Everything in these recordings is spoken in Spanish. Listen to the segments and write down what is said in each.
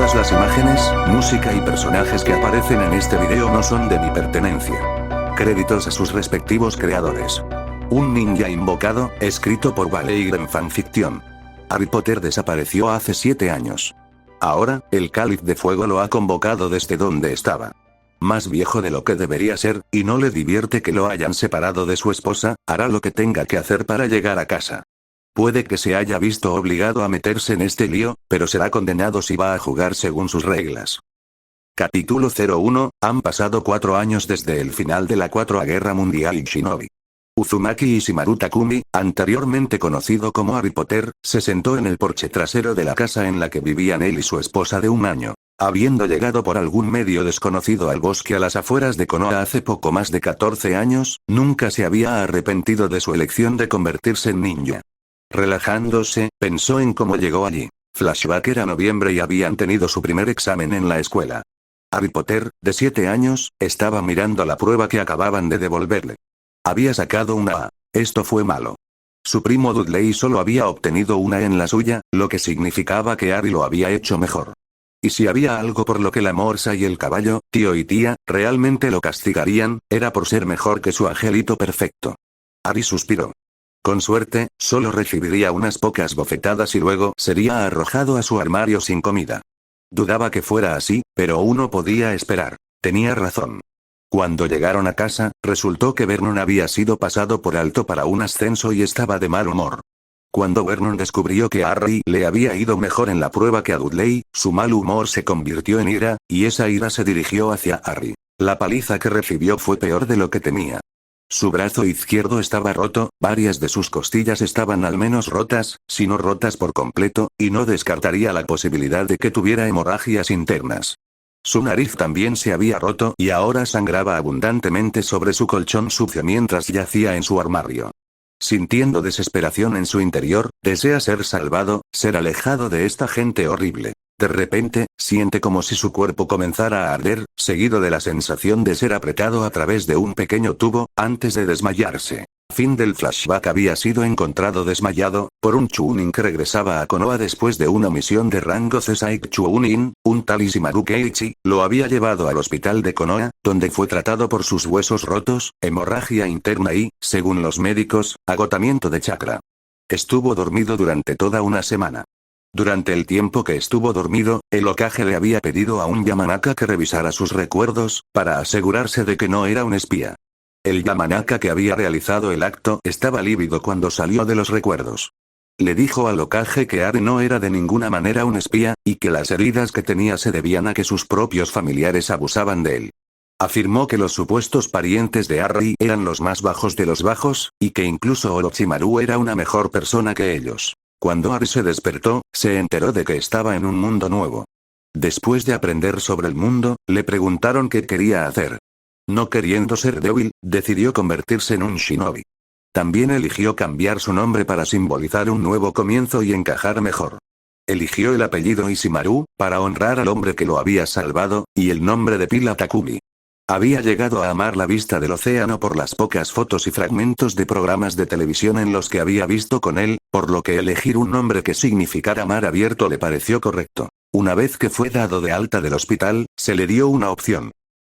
Todas las imágenes, música y personajes que aparecen en este video no son de mi pertenencia. Créditos a sus respectivos creadores. Un ninja invocado, escrito por Valeiren Fanfiction. Harry Potter desapareció hace 7 años. Ahora, el Cáliz de Fuego lo ha convocado desde donde estaba. Más viejo de lo que debería ser, y no le divierte que lo hayan separado de su esposa, hará lo que tenga que hacer para llegar a casa. Puede que se haya visto obligado a meterse en este lío, pero será condenado si va a jugar según sus reglas. Capítulo 01, han pasado 4 años desde el final de la 4ª Guerra Mundial y Shinobi. Uzumaki Ishimaru Takumi, anteriormente conocido como Harry Potter, se sentó en el porche trasero de la casa en la que vivían él y su esposa de 1 año. Habiendo llegado por algún medio desconocido al bosque a las afueras de Konoha hace poco más de 14 años, nunca se había arrepentido de su elección de convertirse en ninja. Relajándose, pensó en cómo llegó allí. Flashback, era noviembre y habían tenido su primer examen en la escuela. Harry Potter, de 7 años, estaba mirando la prueba que acababan de devolverle. Había sacado una A. Esto fue malo. Su primo Dudley solo había obtenido una en la suya, lo que significaba que Harry lo había hecho mejor. Y si había algo por lo que la morsa y el caballo, tío y tía, realmente lo castigarían, era por ser mejor que su angelito perfecto. Harry suspiró. Con suerte, solo recibiría unas pocas bofetadas y luego sería arrojado a su armario sin comida. Dudaba que fuera así, pero uno podía esperar. Tenía razón. Cuando llegaron a casa, resultó que Vernon había sido pasado por alto para un ascenso y estaba de mal humor. Cuando Vernon descubrió que a Harry le había ido mejor en la prueba que a Dudley, su mal humor se convirtió en ira, y esa ira se dirigió hacia Harry. La paliza que recibió fue peor de lo que temía. Su brazo izquierdo estaba roto, varias de sus costillas estaban al menos rotas, si no rotas por completo, y no descartaría la posibilidad de que tuviera hemorragias internas. Su nariz también se había roto y ahora sangraba abundantemente sobre su colchón sucio mientras yacía en su armario. Sintiendo desesperación en su interior, desea ser salvado, ser alejado de esta gente horrible. De repente, siente como si su cuerpo comenzara a arder, seguido de la sensación de ser apretado a través de un pequeño tubo, antes de desmayarse. Fin del flashback. Había sido encontrado desmayado, por un Chunin que regresaba a Konoha después de una misión de rango Cesaik Chunin, un tal Ishimaru Keiichi, lo había llevado al hospital de Konoha, donde fue tratado por sus huesos rotos, hemorragia interna y, según los médicos, agotamiento de chakra. Estuvo dormido durante toda una semana. Durante el tiempo que estuvo dormido, el Hokage le había pedido a un Yamanaka que revisara sus recuerdos, para asegurarse de que no era un espía. El Yamanaka que había realizado el acto estaba lívido cuando salió de los recuerdos. Le dijo al Hokage que Harry no era de ninguna manera un espía, y que las heridas que tenía se debían a que sus propios familiares abusaban de él. Afirmó que los supuestos parientes de Harry eran los más bajos de los bajos, y que incluso Orochimaru era una mejor persona que ellos. Cuando Harry se despertó, se enteró de que estaba en un mundo nuevo. Después de aprender sobre el mundo, le preguntaron qué quería hacer. No queriendo ser débil, decidió convertirse en un shinobi. También eligió cambiar su nombre para simbolizar un nuevo comienzo y encajar mejor. Eligió el apellido Ishimaru, para honrar al hombre que lo había salvado, y el nombre de pila Takumi. Había llegado a amar la vista del océano por las pocas fotos y fragmentos de programas de televisión en los que había visto con él, por lo que elegir un nombre que significara mar abierto le pareció correcto. Una vez que fue dado de alta del hospital, se le dio una opción.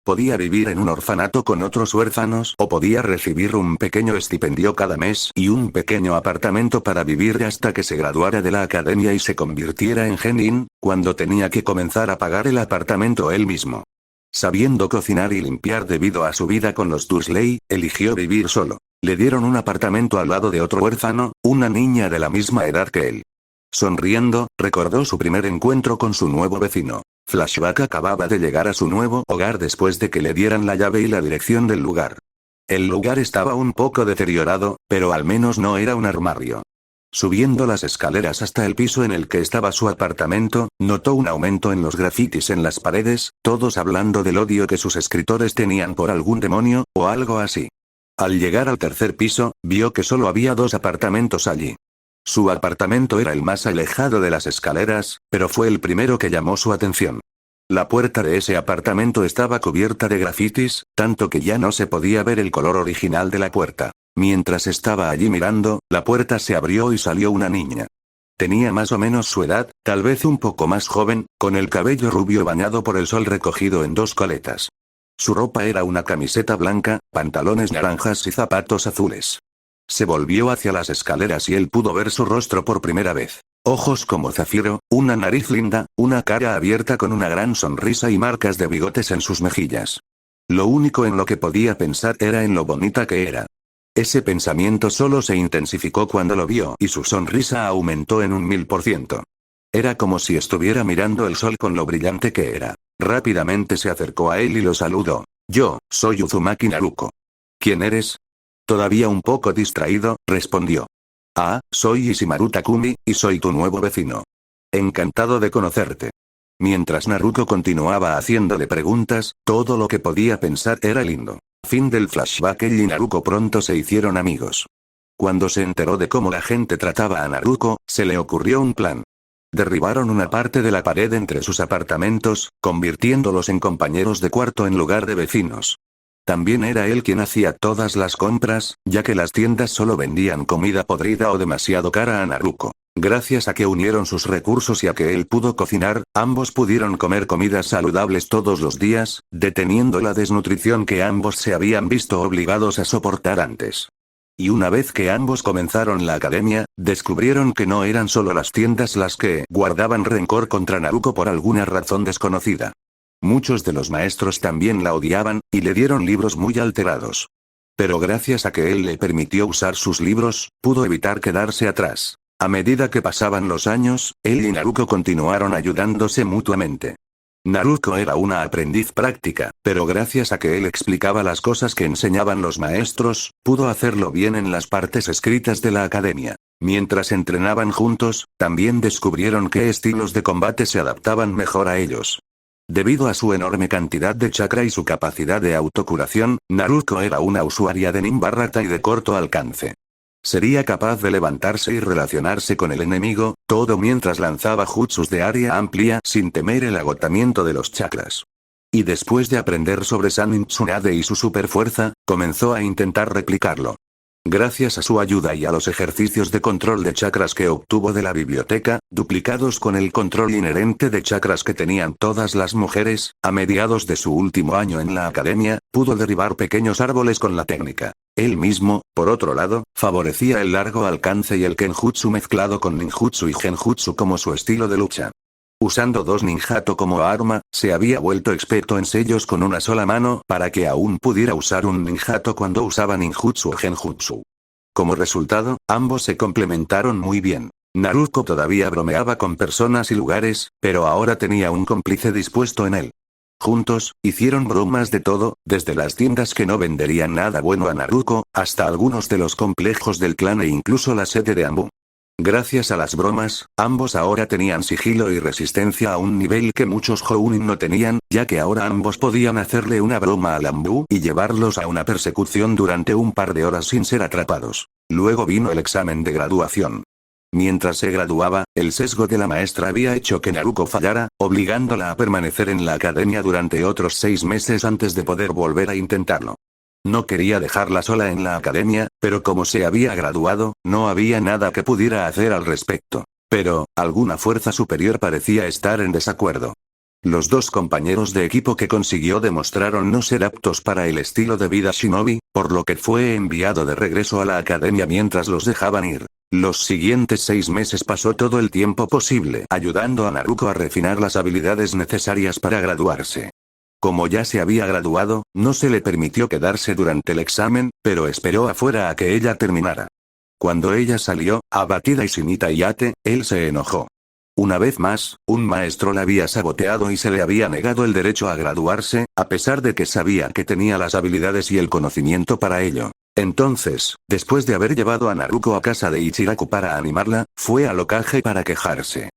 Podía vivir en un orfanato con otros huérfanos o podía recibir un pequeño estipendio cada mes y un pequeño apartamento para vivir hasta que se graduara de la academia y se convirtiera en genin, cuando tenía que comenzar a pagar el apartamento él mismo. Sabiendo cocinar y limpiar debido a su vida con los Dursley, eligió vivir solo. Le dieron un apartamento al lado de otro huérfano, una niña de la misma edad que él. Sonriendo, recordó su primer encuentro con su nuevo vecino. Flashback acababa de llegar a su nuevo hogar después de que le dieran la llave y la dirección del lugar. El lugar estaba un poco deteriorado, pero al menos no era un armario. Subiendo las escaleras hasta el piso en el que estaba su apartamento, notó un aumento en los grafitis en las paredes, todos hablando del odio que sus escritores tenían por algún demonio, o algo así. Al llegar al tercer piso, vio que solo había 2 apartamentos allí. Su apartamento era el más alejado de las escaleras, pero fue el primero que llamó su atención. La puerta de ese apartamento estaba cubierta de grafitis, tanto que ya no se podía ver el color original de la puerta. Mientras estaba allí mirando, la puerta se abrió y salió una niña. Tenía más o menos su edad, tal vez un poco más joven, con el cabello rubio bañado por el sol recogido en dos coletas. Su ropa era una camiseta blanca, pantalones naranjas y zapatos azules. Se volvió hacia las escaleras y él pudo ver su rostro por primera vez. Ojos como zafiro, una nariz linda, una cara abierta con una gran sonrisa y marcas de bigotes en sus mejillas. Lo único en lo que podía pensar era en lo bonita que era. Ese pensamiento solo se intensificó cuando lo vio y su sonrisa aumentó en un 1000%. Era como si estuviera mirando el sol con lo brillante que era. Rápidamente se acercó a él y lo saludó. Yo, soy Uzumaki Naruko. ¿Quién eres? Todavía un poco distraído, respondió. Ah, soy Ishimaru Takumi, y soy tu nuevo vecino. Encantado de conocerte. Mientras Naruko continuaba haciéndole preguntas, todo lo que podía pensar era lindo. Fin del flashback. Él y Naruko pronto se hicieron amigos. Cuando se enteró de cómo la gente trataba a Naruko, se le ocurrió un plan. Derribaron una parte de la pared entre sus apartamentos, convirtiéndolos en compañeros de cuarto en lugar de vecinos. También era él quien hacía todas las compras, ya que las tiendas solo vendían comida podrida o demasiado cara a Naruko. Gracias a que unieron sus recursos y a que él pudo cocinar, ambos pudieron comer comidas saludables todos los días, deteniendo la desnutrición que ambos se habían visto obligados a soportar antes. Y una vez que ambos comenzaron la academia, descubrieron que no eran solo las tiendas las que guardaban rencor contra Naruko por alguna razón desconocida. Muchos de los maestros también la odiaban, y le dieron libros muy alterados. Pero gracias a que él le permitió usar sus libros, pudo evitar quedarse atrás. A medida que pasaban los años, él y Naruko continuaron ayudándose mutuamente. Naruko era una aprendiz práctica, pero gracias a que él explicaba las cosas que enseñaban los maestros, pudo hacerlo bien en las partes escritas de la academia. Mientras entrenaban juntos, también descubrieron qué estilos de combate se adaptaban mejor a ellos. Debido a su enorme cantidad de chakra y su capacidad de autocuración, Naruko era una usuaria de Ninbarata y de corto alcance. Sería capaz de levantarse y relacionarse con el enemigo, todo mientras lanzaba jutsus de área amplia sin temer el agotamiento de los chakras. Y después de aprender sobre Sannin Tsunade y su superfuerza, comenzó a intentar replicarlo. Gracias a su ayuda y a los ejercicios de control de chakras que obtuvo de la biblioteca, duplicados con el control inherente de chakras que tenían todas las mujeres, a mediados de su último año en la academia, pudo derribar pequeños árboles con la técnica. Él mismo, por otro lado, favorecía el largo alcance y el kenjutsu mezclado con ninjutsu y genjutsu como su estilo de lucha. Usando dos ninjato como arma, se había vuelto experto en sellos con una sola mano para que aún pudiera usar un ninjato cuando usaba ninjutsu o genjutsu. Como resultado, ambos se complementaron muy bien. Naruko todavía bromeaba con personas y lugares, pero ahora tenía un cómplice dispuesto en él. Juntos, hicieron bromas de todo, desde las tiendas que no venderían nada bueno a Naruko, hasta algunos de los complejos del clan e incluso la sede de Anbu. Gracias a las bromas, ambos ahora tenían sigilo y resistencia a un nivel que muchos Jounin no tenían, ya que ahora ambos podían hacerle una broma al Anbu y llevarlos a una persecución durante un par de horas sin ser atrapados. Luego vino el examen de graduación. Mientras se graduaba, el sesgo de la maestra había hecho que Naruko fallara, obligándola a permanecer en la academia durante otros 6 meses antes de poder volver a intentarlo. No quería dejarla sola en la academia, pero como se había graduado, no había nada que pudiera hacer al respecto. Pero, alguna fuerza superior parecía estar en desacuerdo. Los dos compañeros de equipo que consiguió demostraron no ser aptos para el estilo de vida shinobi, por lo que fue enviado de regreso a la academia mientras los dejaban ir. Los siguientes 6 meses pasó todo el tiempo posible ayudando a Naruko a refinar las habilidades necesarias para graduarse. Como ya se había graduado, no se le permitió quedarse durante el examen, pero esperó afuera a que ella terminara. Cuando ella salió, abatida y sin Itayate, él se enojó. Una vez más, un maestro la había saboteado y se le había negado el derecho a graduarse, a pesar de que sabía que tenía las habilidades y el conocimiento para ello. Entonces, después de haber llevado a Naruko a casa de Ichiraku para animarla, fue al Hokage para quejarse.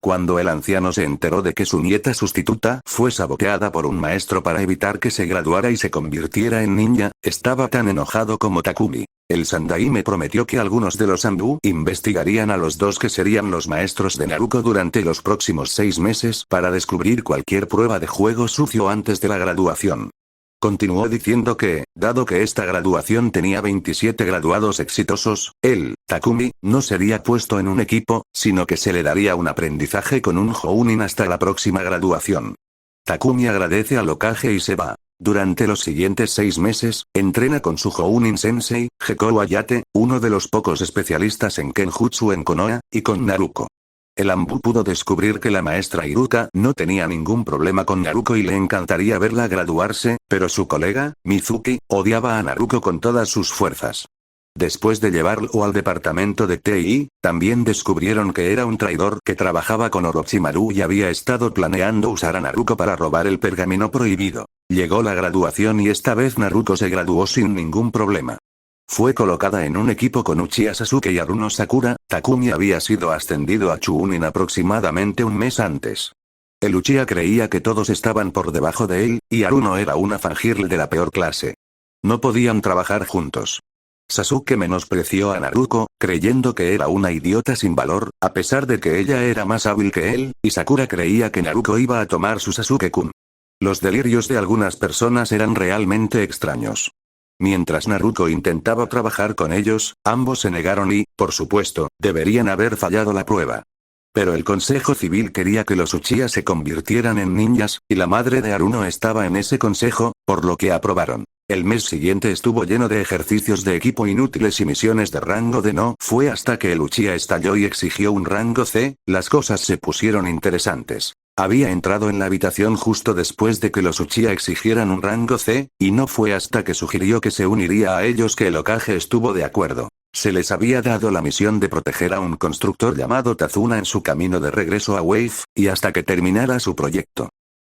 Cuando el anciano se enteró de que su nieta sustituta fue saboteada por un maestro para evitar que se graduara y se convirtiera en ninja, estaba tan enojado como Takumi. El Sandai me prometió que algunos de los Anbu investigarían a los dos que serían los maestros de Naruko durante los próximos 6 meses para descubrir cualquier prueba de juego sucio antes de la graduación. Continuó diciendo que, dado que esta graduación tenía 27 graduados exitosos, él, Takumi, no sería puesto en un equipo, sino que se le daría un aprendizaje con un Jounin hasta la próxima graduación. Takumi agradece al Hokage y se va. Durante los siguientes 6 meses, entrena con su Jounin Sensei, Gekou Ayate, uno de los pocos especialistas en Kenjutsu en Konoha, y con Naruko. El Anbu pudo descubrir que la maestra Iruka no tenía ningún problema con Naruko y le encantaría verla graduarse, pero su colega, Mizuki, odiaba a Naruko con todas sus fuerzas. Después de llevarlo al departamento de TI, también descubrieron que era un traidor que trabajaba con Orochimaru y había estado planeando usar a Naruko para robar el pergamino prohibido. Llegó la graduación y esta vez Naruko se graduó sin ningún problema. Fue colocada en un equipo con Uchiha Sasuke y Haruno Sakura. Takumi había sido ascendido a Chunin aproximadamente un mes antes. El Uchiha creía que todos estaban por debajo de él, y Haruno era una fangirl de la peor clase. No podían trabajar juntos. Sasuke menospreció a Naruko, creyendo que era una idiota sin valor, a pesar de que ella era más hábil que él, y Sakura creía que Naruko iba a tomar su Sasuke-kun. Los delirios de algunas personas eran realmente extraños. Mientras Naruko intentaba trabajar con ellos, ambos se negaron y, por supuesto, deberían haber fallado la prueba. Pero el Consejo Civil quería que los Uchiha se convirtieran en ninjas, y la madre de Haruno estaba en ese consejo, por lo que aprobaron. El mes siguiente estuvo lleno de ejercicios de equipo inútiles y misiones de rango D. No fue hasta que el Uchiha estalló y exigió un rango C, las cosas se pusieron interesantes. Había entrado en la habitación justo después de que los Uchiha exigieran un rango C, y no fue hasta que sugirió que se uniría a ellos que el Hokage estuvo de acuerdo. Se les había dado la misión de proteger a un constructor llamado Tazuna en su camino de regreso a Wave, y hasta que terminara su proyecto.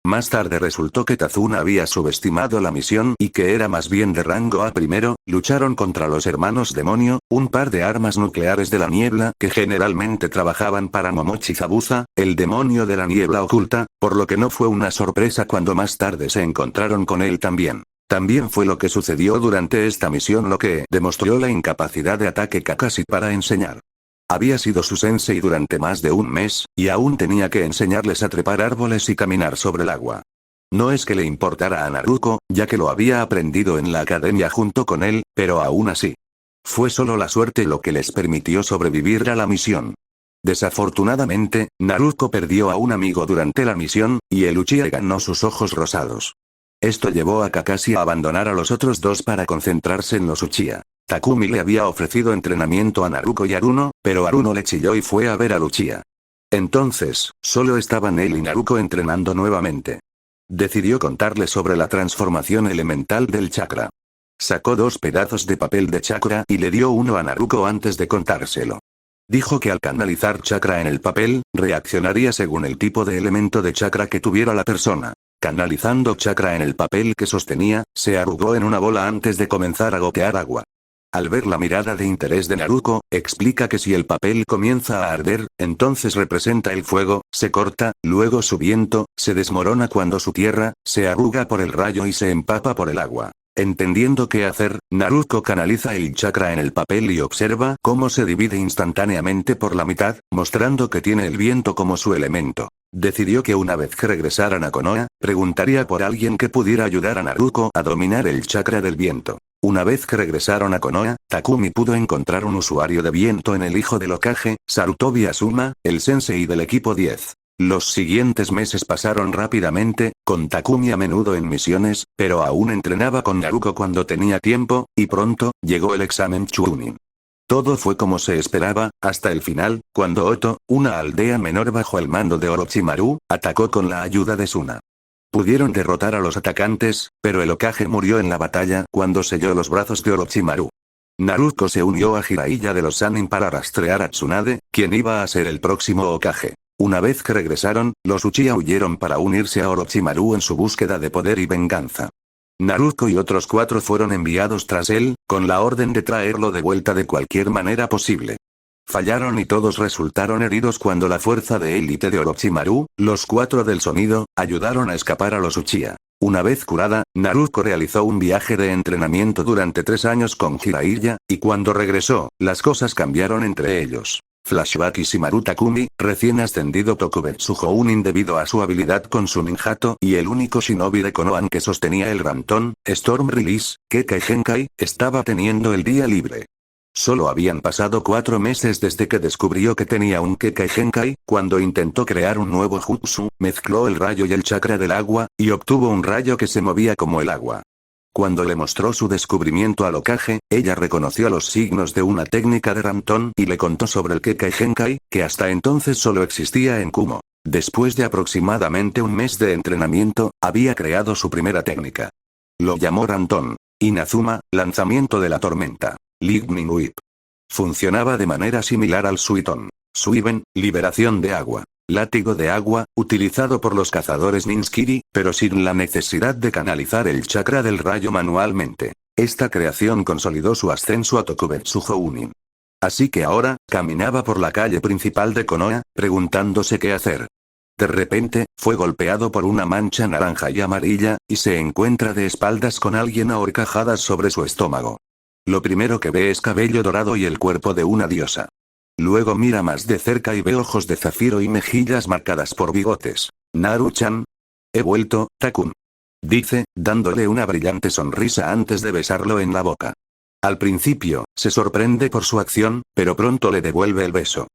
Más tarde resultó que Tazuna había subestimado la misión y que era más bien de rango A. Primero, lucharon contra los hermanos demonio, un par de armas nucleares de la niebla que generalmente trabajaban para Momochi Zabuza, el demonio de la niebla oculta, por lo que no fue una sorpresa cuando más tarde se encontraron con él también. También fue lo que sucedió durante esta misión lo que demostró la incapacidad de ataque Kakashi para enseñar. Había sido su sensei durante más de un mes, y aún tenía que enseñarles a trepar árboles y caminar sobre el agua. No es que le importara a Naruko, ya que lo había aprendido en la academia junto con él, pero aún así. Fue solo la suerte lo que les permitió sobrevivir a la misión. Desafortunadamente, Naruko perdió a un amigo durante la misión, y el Uchiha ganó sus ojos rosados. Esto llevó a Kakashi a abandonar a los otros dos para concentrarse en los Uchiha. Takumi le había ofrecido entrenamiento a Naruko y Haruno, pero Haruno le chilló y fue a ver a Uchiha. Entonces, solo estaban él y Naruko entrenando nuevamente. Decidió contarle sobre la transformación elemental del chakra. Sacó 2 pedazos de papel de chakra y le dio uno a Naruko antes de contárselo. Dijo que al canalizar chakra en el papel, reaccionaría según el tipo de elemento de chakra que tuviera la persona. Canalizando chakra en el papel que sostenía, se arrugó en una bola antes de comenzar a gotear agua. Al ver la mirada de interés de Naruko, explica que si el papel comienza a arder, entonces representa el fuego, se corta, luego su viento, se desmorona cuando su tierra, se arruga por el rayo y se empapa por el agua. Entendiendo qué hacer, Naruko canaliza el chakra en el papel y observa cómo se divide instantáneamente por la mitad, mostrando que tiene el viento como su elemento. Decidió que una vez que regresaran a Konoha, preguntaría por alguien que pudiera ayudar a Naruko a dominar el chakra del viento. Una vez que regresaron a Konoha, Takumi pudo encontrar un usuario de viento en el hijo del Hokage, Sarutobi Asuma, el sensei del equipo 10. Los siguientes meses pasaron rápidamente, con Takumi a menudo en misiones, pero aún entrenaba con Naruko cuando tenía tiempo, y pronto, llegó el examen Chunin. Todo fue como se esperaba, hasta el final, cuando Oto, una aldea menor bajo el mando de Orochimaru, atacó con la ayuda de Suna. Pudieron derrotar a los atacantes, pero el Hokage murió en la batalla cuando selló los brazos de Orochimaru. Naruko se unió a Jiraiya de los Sannin para rastrear a Tsunade, quien iba a ser el próximo Hokage. Una vez que regresaron, los Uchiha huyeron para unirse a Orochimaru en su búsqueda de poder y venganza. Naruko y otros 4 fueron enviados tras él, con la orden de traerlo de vuelta de cualquier manera posible. Fallaron y todos resultaron heridos cuando la fuerza de élite de Orochimaru, los 4 del sonido, ayudaron a escapar a los Uchiha. Una vez curada, Naruko realizó un viaje de entrenamiento durante 3 años con Jiraiya, y cuando regresó, las cosas cambiaron entre ellos. Flashback Ishimaru Takumi, recién ascendido Tokubetsu Jounin debido a su habilidad con su ninjato y el único shinobi de Konohan que sostenía el Ranton, Storm Release, Kekai Genkai, estaba teniendo el día libre. Solo habían pasado 4 meses desde que descubrió que tenía un Kekai Genkai, cuando intentó crear un nuevo jutsu, mezcló el rayo y el chakra del agua, y obtuvo un rayo que se movía como el agua. Cuando le mostró su descubrimiento al Hokage, ella reconoció los signos de una técnica de Ranton y le contó sobre el Kekai Genkai, que hasta entonces solo existía en Kumo. Después de aproximadamente un mes de entrenamiento, había creado su primera técnica. Lo llamó Ranton. Inazuma, lanzamiento de la tormenta. Lightning Whip. Funcionaba de manera similar al Suiton. Suiben, liberación de agua. Látigo de agua, utilizado por los cazadores Ninskiri, pero sin la necesidad de canalizar el chakra del rayo manualmente. Esta creación consolidó su ascenso a Tokubetsu Jounin. Así que ahora, caminaba por la calle principal de Konoha, preguntándose qué hacer. De repente, fue golpeado por una mancha naranja y amarilla, y se encuentra de espaldas con alguien a horcajadas sobre su estómago. Lo primero que ve es cabello dorado y el cuerpo de una diosa. Luego mira más de cerca y ve ojos de zafiro y mejillas marcadas por bigotes. Naru-chan. He vuelto, Takun. Dice, dándole una brillante sonrisa antes de besarlo en la boca. Al principio, se sorprende por su acción, pero pronto le devuelve el beso.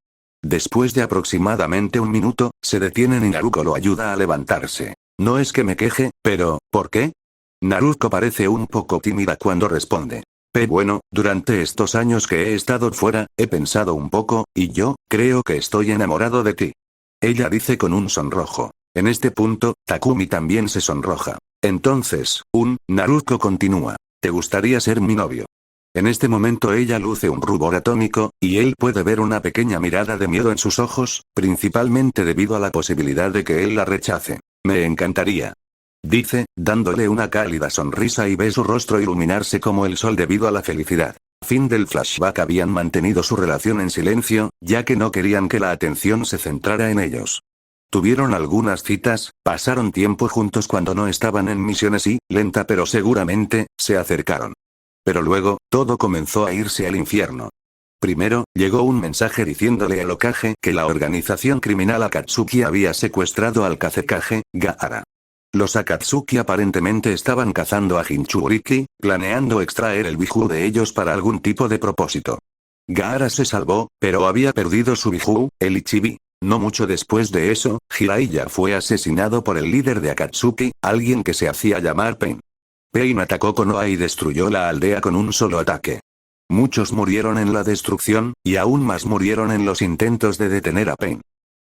Después de aproximadamente un minuto, se detienen y Naruko lo ayuda a levantarse. No es que me queje, pero, ¿por qué? Naruko parece un poco tímida cuando responde. Bueno, durante estos años que he estado fuera, he pensado un poco, y yo, creo que estoy enamorado de ti. Ella dice con un sonrojo. En este punto, Takumi también se sonroja. Entonces, Naruko continúa. ¿Te gustaría ser mi novio? En este momento ella luce un rubor atómico, y él puede ver una pequeña mirada de miedo en sus ojos, principalmente debido a la posibilidad de que él la rechace. Me encantaría. Dice, dándole una cálida sonrisa y ve su rostro iluminarse como el sol debido a la felicidad. Fin del flashback. Habían mantenido su relación en silencio, ya que no querían que la atención se centrara en ellos. Tuvieron algunas citas, pasaron tiempo juntos cuando no estaban en misiones y, lenta pero seguramente, se acercaron. Pero luego, todo comenzó a irse al infierno. Primero, llegó un mensaje diciéndole al Hokage que la organización criminal Akatsuki había secuestrado al Kazekage, Gaara. Los Akatsuki aparentemente estaban cazando a Jinchuriki, planeando extraer el Biju de ellos para algún tipo de propósito. Gaara se salvó, pero había perdido su Biju, el Ichibi. No mucho después de eso, Jiraiya fue asesinado por el líder de Akatsuki, alguien que se hacía llamar Pain. Pain atacó Konoha y destruyó la aldea con un solo ataque. Muchos murieron en la destrucción, y aún más murieron en los intentos de detener a Pain.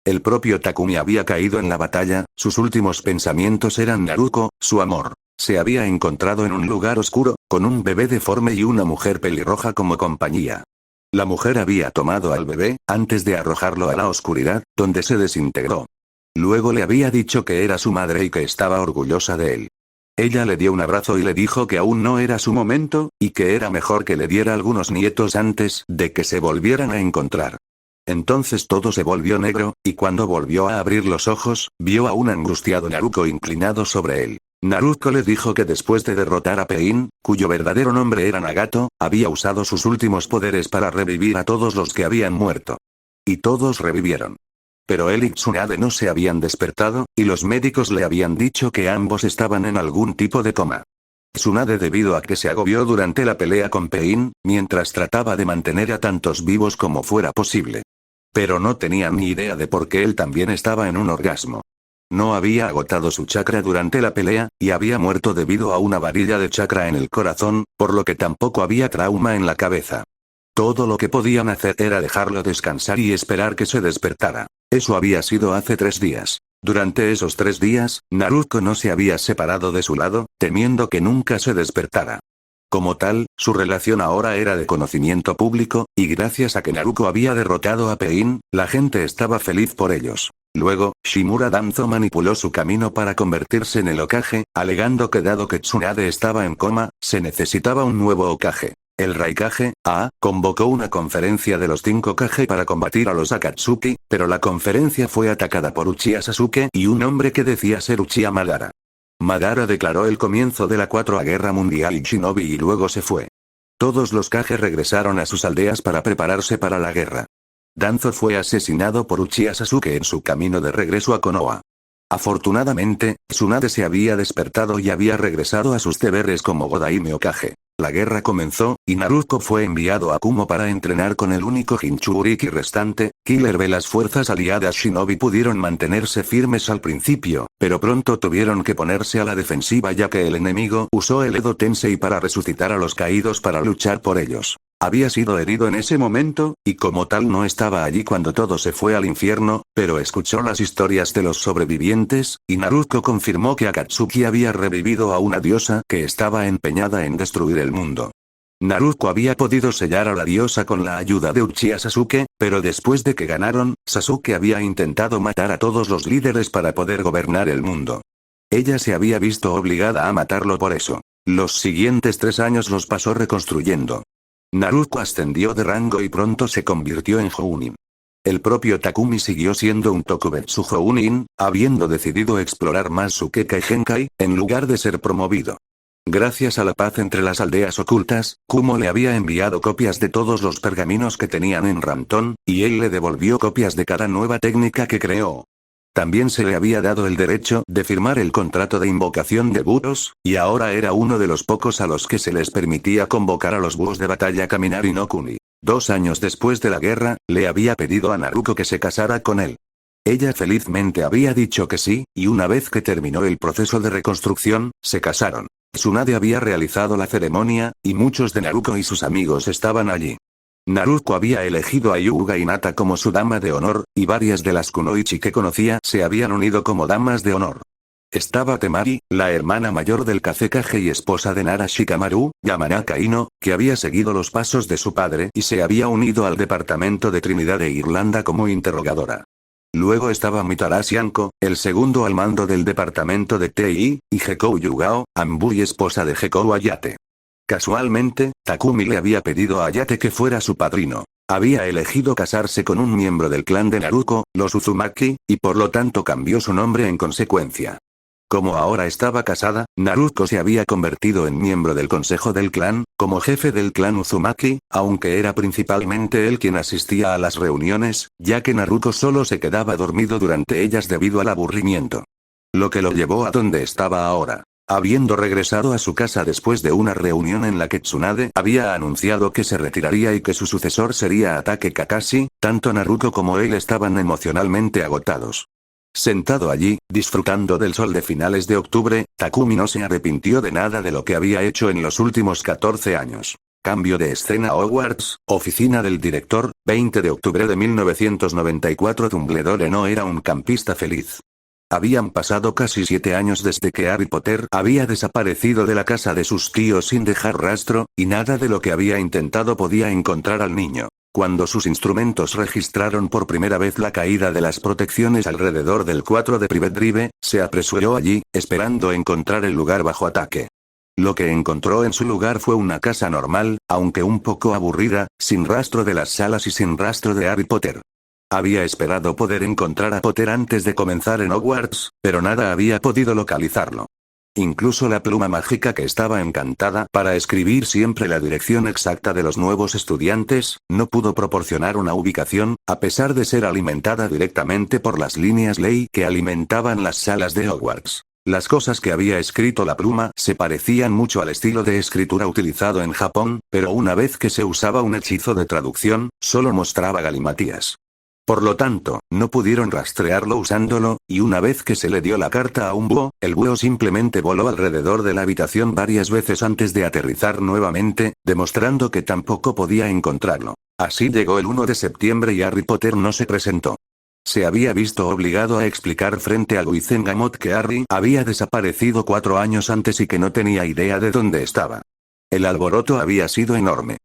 El propio Takumi había caído en la batalla, sus últimos pensamientos eran Naruko, su amor. Se había encontrado en un lugar oscuro, con un bebé deforme y una mujer pelirroja como compañía. La mujer había tomado al bebé, antes de arrojarlo a la oscuridad, donde se desintegró. Luego le había dicho que era su madre y que estaba orgullosa de él. Ella le dio un abrazo y le dijo que aún no era su momento, y que era mejor que le diera algunos nietos antes de que se volvieran a encontrar. Entonces todo se volvió negro, y cuando volvió a abrir los ojos, vio a un angustiado Naruko inclinado sobre él. Naruko le dijo que después de derrotar a Pain, cuyo verdadero nombre era Nagato, había usado sus últimos poderes para revivir a todos los que habían muerto. Y todos revivieron. Pero él y Tsunade no se habían despertado, y los médicos le habían dicho que ambos estaban en algún tipo de coma. Tsunade debido a que se agobió durante la pelea con Pain, mientras trataba de mantener a tantos vivos como fuera posible. Pero no tenía ni idea de por qué él también estaba en un orgasmo. No había agotado su chakra durante la pelea, y había muerto debido a una varilla de chakra en el corazón, por lo que tampoco había trauma en la cabeza. Todo lo que podían hacer era dejarlo descansar y esperar que se despertara. Eso había sido hace 3 días. Durante esos 3 días, Naruto no se había separado de su lado, temiendo que nunca se despertara. Como tal, su relación ahora era de conocimiento público, y gracias a que Naruko había derrotado a Pain, la gente estaba feliz por ellos. Luego, Shimura Danzo manipuló su camino para convertirse en el Hokage, alegando que dado que Tsunade estaba en coma, se necesitaba un nuevo Hokage. El Raikage, convocó una conferencia de los 5 Kage para combatir a los Akatsuki, pero la conferencia fue atacada por Uchiha Sasuke y un hombre que decía ser Uchiha Madara. Madara declaró el comienzo de la 4ª Guerra Mundial y Shinobi y luego se fue. Todos los Kage regresaron a sus aldeas para prepararse para la guerra. Danzo fue asesinado por Uchiha Sasuke en su camino de regreso a Konoha. Afortunadamente, Tsunade se había despertado y había regresado a sus deberes como Godaime Hokage. La guerra comenzó, y Naruto fue enviado a Kumo para entrenar con el único Jinchuriki restante. Killer B. Las fuerzas aliadas Shinobi pudieron mantenerse firmes al principio, pero pronto tuvieron que ponerse a la defensiva ya que el enemigo usó el Edo Tensei para resucitar a los caídos para luchar por ellos. Había sido herido en ese momento, y como tal no estaba allí cuando todo se fue al infierno, pero escuchó las historias de los sobrevivientes, y Naruto confirmó que Akatsuki había revivido a una diosa que estaba empeñada en destruir el mundo. Naruto había podido sellar a la diosa con la ayuda de Uchiha Sasuke, pero después de que ganaron, Sasuke había intentado matar a todos los líderes para poder gobernar el mundo. Ella se había visto obligada a matarlo por eso. Los siguientes 3 años los pasó reconstruyendo. Naruto ascendió de rango y pronto se convirtió en Jounin. El propio Takumi siguió siendo un Tokubetsu Jounin, habiendo decidido explorar más su Kekai Genkai, en lugar de ser promovido. Gracias a la paz entre las aldeas ocultas, Kumo le había enviado copias de todos los pergaminos que tenían en Ranton, y él le devolvió copias de cada nueva técnica que creó. También se le había dado el derecho de firmar el contrato de invocación de búhos, y ahora era uno de los pocos a los que se les permitía convocar a los búhos de batalla Kaminari no Kuni. 2 años después de la guerra, le había pedido a Naruto que se casara con él. Ella felizmente había dicho que sí, y una vez que terminó el proceso de reconstrucción, se casaron. Tsunade había realizado la ceremonia, y muchos de Naruto y sus amigos estaban allí. Naruto había elegido a Hyuga Hinata como su dama de honor, y varias de las kunoichi que conocía se habían unido como damas de honor. Estaba Temari, la hermana mayor del Kazekage y esposa de Nara Shikamaru, Yamanaka Ino, que había seguido los pasos de su padre y se había unido al departamento de Trinidad e Irlanda como interrogadora. Luego estaba Mitarashi Anko, el segundo al mando del departamento de TI, y Gekou Yugao, Anbu y esposa de Gekou Ayate. Casualmente, Takumi le había pedido a Ayate que fuera su padrino. Había elegido casarse con un miembro del clan de Naruto, los Uzumaki, y por lo tanto cambió su nombre en consecuencia. Como ahora estaba casada, Naruto se había convertido en miembro del consejo del clan, como jefe del clan Uzumaki, aunque era principalmente él quien asistía a las reuniones, ya que Naruto solo se quedaba dormido durante ellas debido al aburrimiento. Lo que lo llevó a donde estaba ahora. Habiendo regresado a su casa después de una reunión en la que Tsunade había anunciado que se retiraría y que su sucesor sería Ataque Kakashi, tanto Naruto como él estaban emocionalmente agotados. Sentado allí, disfrutando del sol de finales de octubre, Takumi no se arrepintió de nada de lo que había hecho en los últimos 14 años. Cambio de escena Hogwarts, oficina del director, 20 de octubre de 1994. Dumbledore no era un campista feliz. Habían pasado casi 7 años desde que Harry Potter había desaparecido de la casa de sus tíos sin dejar rastro, y nada de lo que había intentado podía encontrar al niño. Cuando sus instrumentos registraron por primera vez la caída de las protecciones alrededor del 4 de Private Drive, se apresuró allí, esperando encontrar el lugar bajo ataque. Lo que encontró en su lugar fue una casa normal, aunque un poco aburrida, sin rastro de las salas y sin rastro de Harry Potter. Había esperado poder encontrar a Potter antes de comenzar en Hogwarts, pero nada había podido localizarlo. Incluso la pluma mágica que estaba encantada para escribir siempre la dirección exacta de los nuevos estudiantes, no pudo proporcionar una ubicación, a pesar de ser alimentada directamente por las líneas ley que alimentaban las salas de Hogwarts. Las cosas que había escrito la pluma se parecían mucho al estilo de escritura utilizado en Japón, pero una vez que se usaba un hechizo de traducción, solo mostraba galimatías. Por lo tanto, no pudieron rastrearlo usándolo, y una vez que se le dio la carta a un búho, el búho simplemente voló alrededor de la habitación varias veces antes de aterrizar nuevamente, demostrando que tampoco podía encontrarlo. Así llegó el 1 de septiembre y Harry Potter no se presentó. Se había visto obligado a explicar frente a Luizengamot que Harry había desaparecido 4 años antes y que no tenía idea de dónde estaba. El alboroto había sido enorme.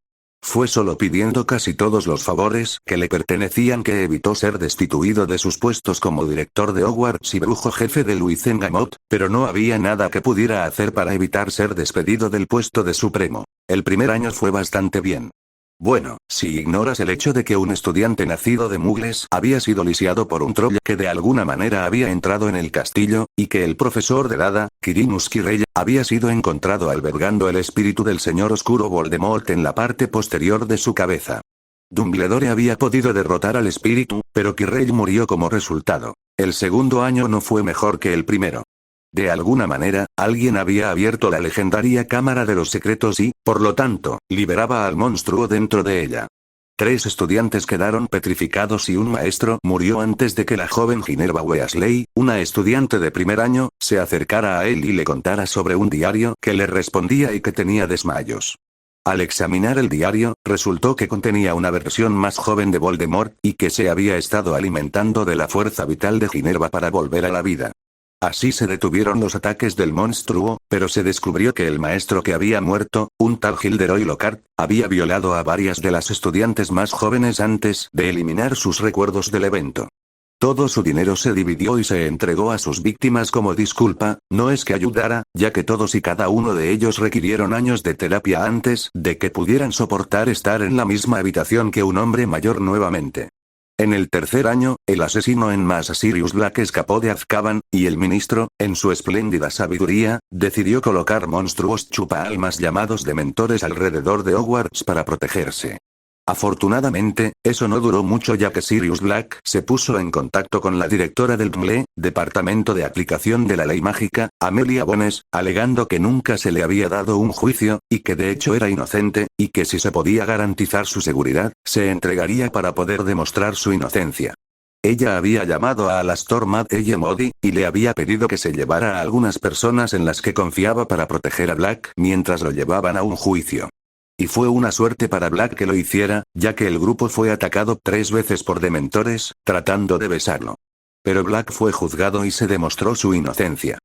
Fue solo pidiendo casi todos los favores que le pertenecían que evitó ser destituido de sus puestos como director de Hogwarts y brujo jefe de Luizengamot, pero no había nada que pudiera hacer para evitar ser despedido del puesto de supremo. El primer año fue bastante bien. Bueno, si ignoras el hecho de que un estudiante nacido de mugles había sido lisiado por un troll que de alguna manera había entrado en el castillo, y que el profesor de Hada, Quirinus Kirella, había sido encontrado albergando el espíritu del señor oscuro Voldemort en la parte posterior de su cabeza. Dumbledore había podido derrotar al espíritu, pero Quirrell murió como resultado. El segundo año no fue mejor que el primero. De alguna manera, alguien había abierto la legendaria Cámara de los Secretos y, por lo tanto, liberaba al monstruo dentro de ella. 3 estudiantes quedaron petrificados y un maestro murió antes de que la joven Ginevra Weasley, una estudiante de primer año, se acercara a él y le contara sobre un diario que le respondía y que tenía desmayos. Al examinar el diario, resultó que contenía una versión más joven de Voldemort, y que se había estado alimentando de la fuerza vital de Ginevra para volver a la vida. Así se detuvieron los ataques del monstruo, pero se descubrió que el maestro que había muerto, un tal Gilderoy Lockhart, había violado a varias de las estudiantes más jóvenes antes de eliminar sus recuerdos del evento. Todo su dinero se dividió y se entregó a sus víctimas como disculpa, no es que ayudara, ya que todos y cada uno de ellos requirieron años de terapia antes de que pudieran soportar estar en la misma habitación que un hombre mayor nuevamente. En el tercer año, el asesino en masa Sirius Black escapó de Azkaban, y el ministro, en su espléndida sabiduría, decidió colocar monstruos chupaalmas llamados dementores alrededor de Hogwarts para protegerse. Afortunadamente, eso no duró mucho ya que Sirius Black se puso en contacto con la directora del DMLE, Departamento de Aplicación de la Ley Mágica, Amelia Bones, alegando que nunca se le había dado un juicio, y que de hecho era inocente, y que si se podía garantizar su seguridad, se entregaría para poder demostrar su inocencia. Ella había llamado a Alastor Mad-Eye Moody, y le había pedido que se llevara a algunas personas en las que confiaba para proteger a Black mientras lo llevaban a un juicio. Y fue una suerte para Black que lo hiciera, ya que el grupo fue atacado 3 veces por dementores, tratando de besarlo. Pero Black fue juzgado y se demostró su inocencia.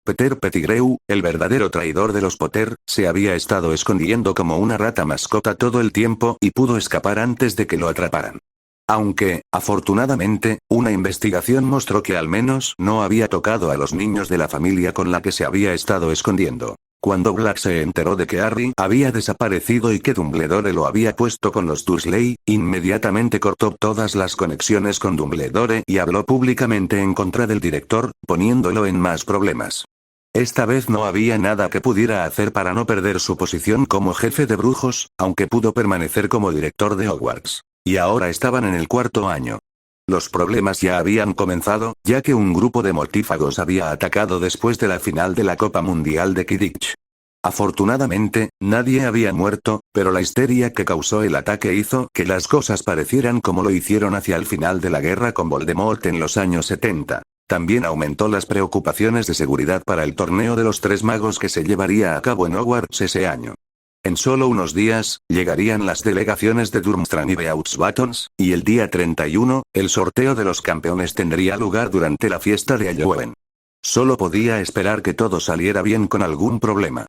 Peter Pettigrew, el verdadero traidor de los Potter, se había estado escondiendo como una rata mascota todo el tiempo y pudo escapar antes de que lo atraparan. Aunque, afortunadamente, una investigación mostró que al menos no había tocado a los niños de la familia con la que se había estado escondiendo. Cuando Black se enteró de que Harry había desaparecido y que Dumbledore lo había puesto con los Dursley, inmediatamente cortó todas las conexiones con Dumbledore y habló públicamente en contra del director, poniéndolo en más problemas. Esta vez no había nada que pudiera hacer para no perder su posición como jefe de brujos, aunque pudo permanecer como director de Hogwarts. Y ahora estaban en el 4º año. Los problemas ya habían comenzado, ya que un grupo de mortífagos había atacado después de la final de la Copa Mundial de Quidditch. Afortunadamente, nadie había muerto, pero la histeria que causó el ataque hizo que las cosas parecieran como lo hicieron hacia el final de la guerra con Voldemort en los años 70. También aumentó las preocupaciones de seguridad para el torneo de los 3 magos que se llevaría a cabo en Hogwarts ese año. En solo unos días, llegarían las delegaciones de Durmstrang y Beauxbatons, y el día 31, el sorteo de los campeones tendría lugar durante la fiesta de Halloween. Solo podía esperar que todo saliera bien con algún problema.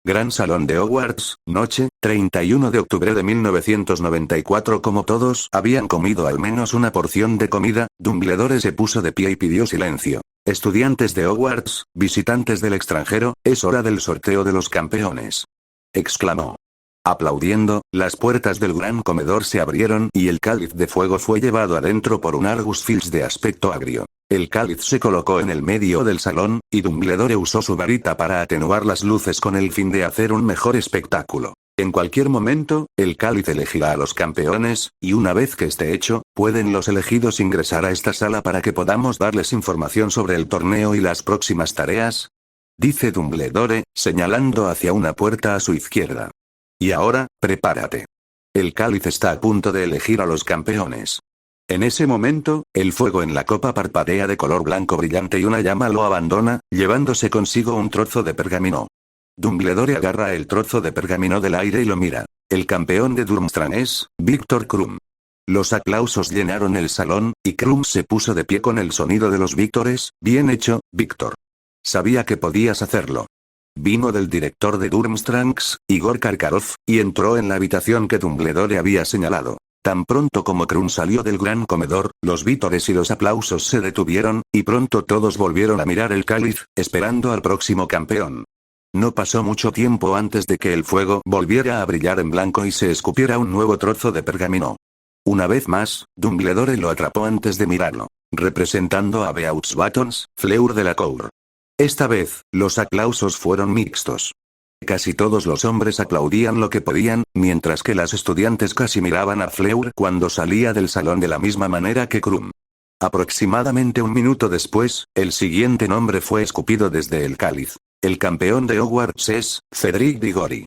Gran Salón de Hogwarts, noche, 31 de octubre de 1994. Como todos habían comido al menos una porción de comida, Dumbledore se puso de pie y pidió silencio. Estudiantes de Hogwarts, visitantes del extranjero, es hora del sorteo de los campeones. Exclamó. Aplaudiendo, las puertas del gran comedor se abrieron y el cáliz de fuego fue llevado adentro por un Argus Filch de aspecto agrio. El cáliz se colocó en el medio del salón, y Dumbledore usó su varita para atenuar las luces con el fin de hacer un mejor espectáculo. En cualquier momento, el cáliz elegirá a los campeones, y una vez que esté hecho, pueden los elegidos ingresar a esta sala para que podamos darles información sobre el torneo y las próximas tareas. Dice Dumbledore, señalando hacia una puerta a su izquierda. Y ahora, prepárate. El cáliz está a punto de elegir a los campeones. En ese momento, el fuego en la copa parpadea de color blanco brillante y una llama lo abandona, llevándose consigo un trozo de pergamino. Dumbledore agarra el trozo de pergamino del aire y lo mira. El campeón de Durmstrang es Viktor Krum. Los aplausos llenaron el salón, y Krum se puso de pie con el sonido de los vítores. Bien hecho, Viktor. Sabía que podías hacerlo. Vino del director de Durmstrangs, Igor Karkaroff, y entró en la habitación que Dumbledore había señalado. Tan pronto como Krum salió del gran comedor, los vítores y los aplausos se detuvieron, y pronto todos volvieron a mirar el cáliz, esperando al próximo campeón. No pasó mucho tiempo antes de que el fuego volviera a brillar en blanco y se escupiera un nuevo trozo de pergamino. Una vez más, Dumbledore lo atrapó antes de mirarlo. Representando a Beauxbatons, Fleur Delacour. Esta vez, los aplausos fueron mixtos. Casi todos los hombres aplaudían lo que podían, mientras que las estudiantes casi miraban a Fleur cuando salía del salón de la misma manera que Krum. Aproximadamente un minuto después, el siguiente nombre fue escupido desde el cáliz. El campeón de Hogwarts es Cedric Diggory.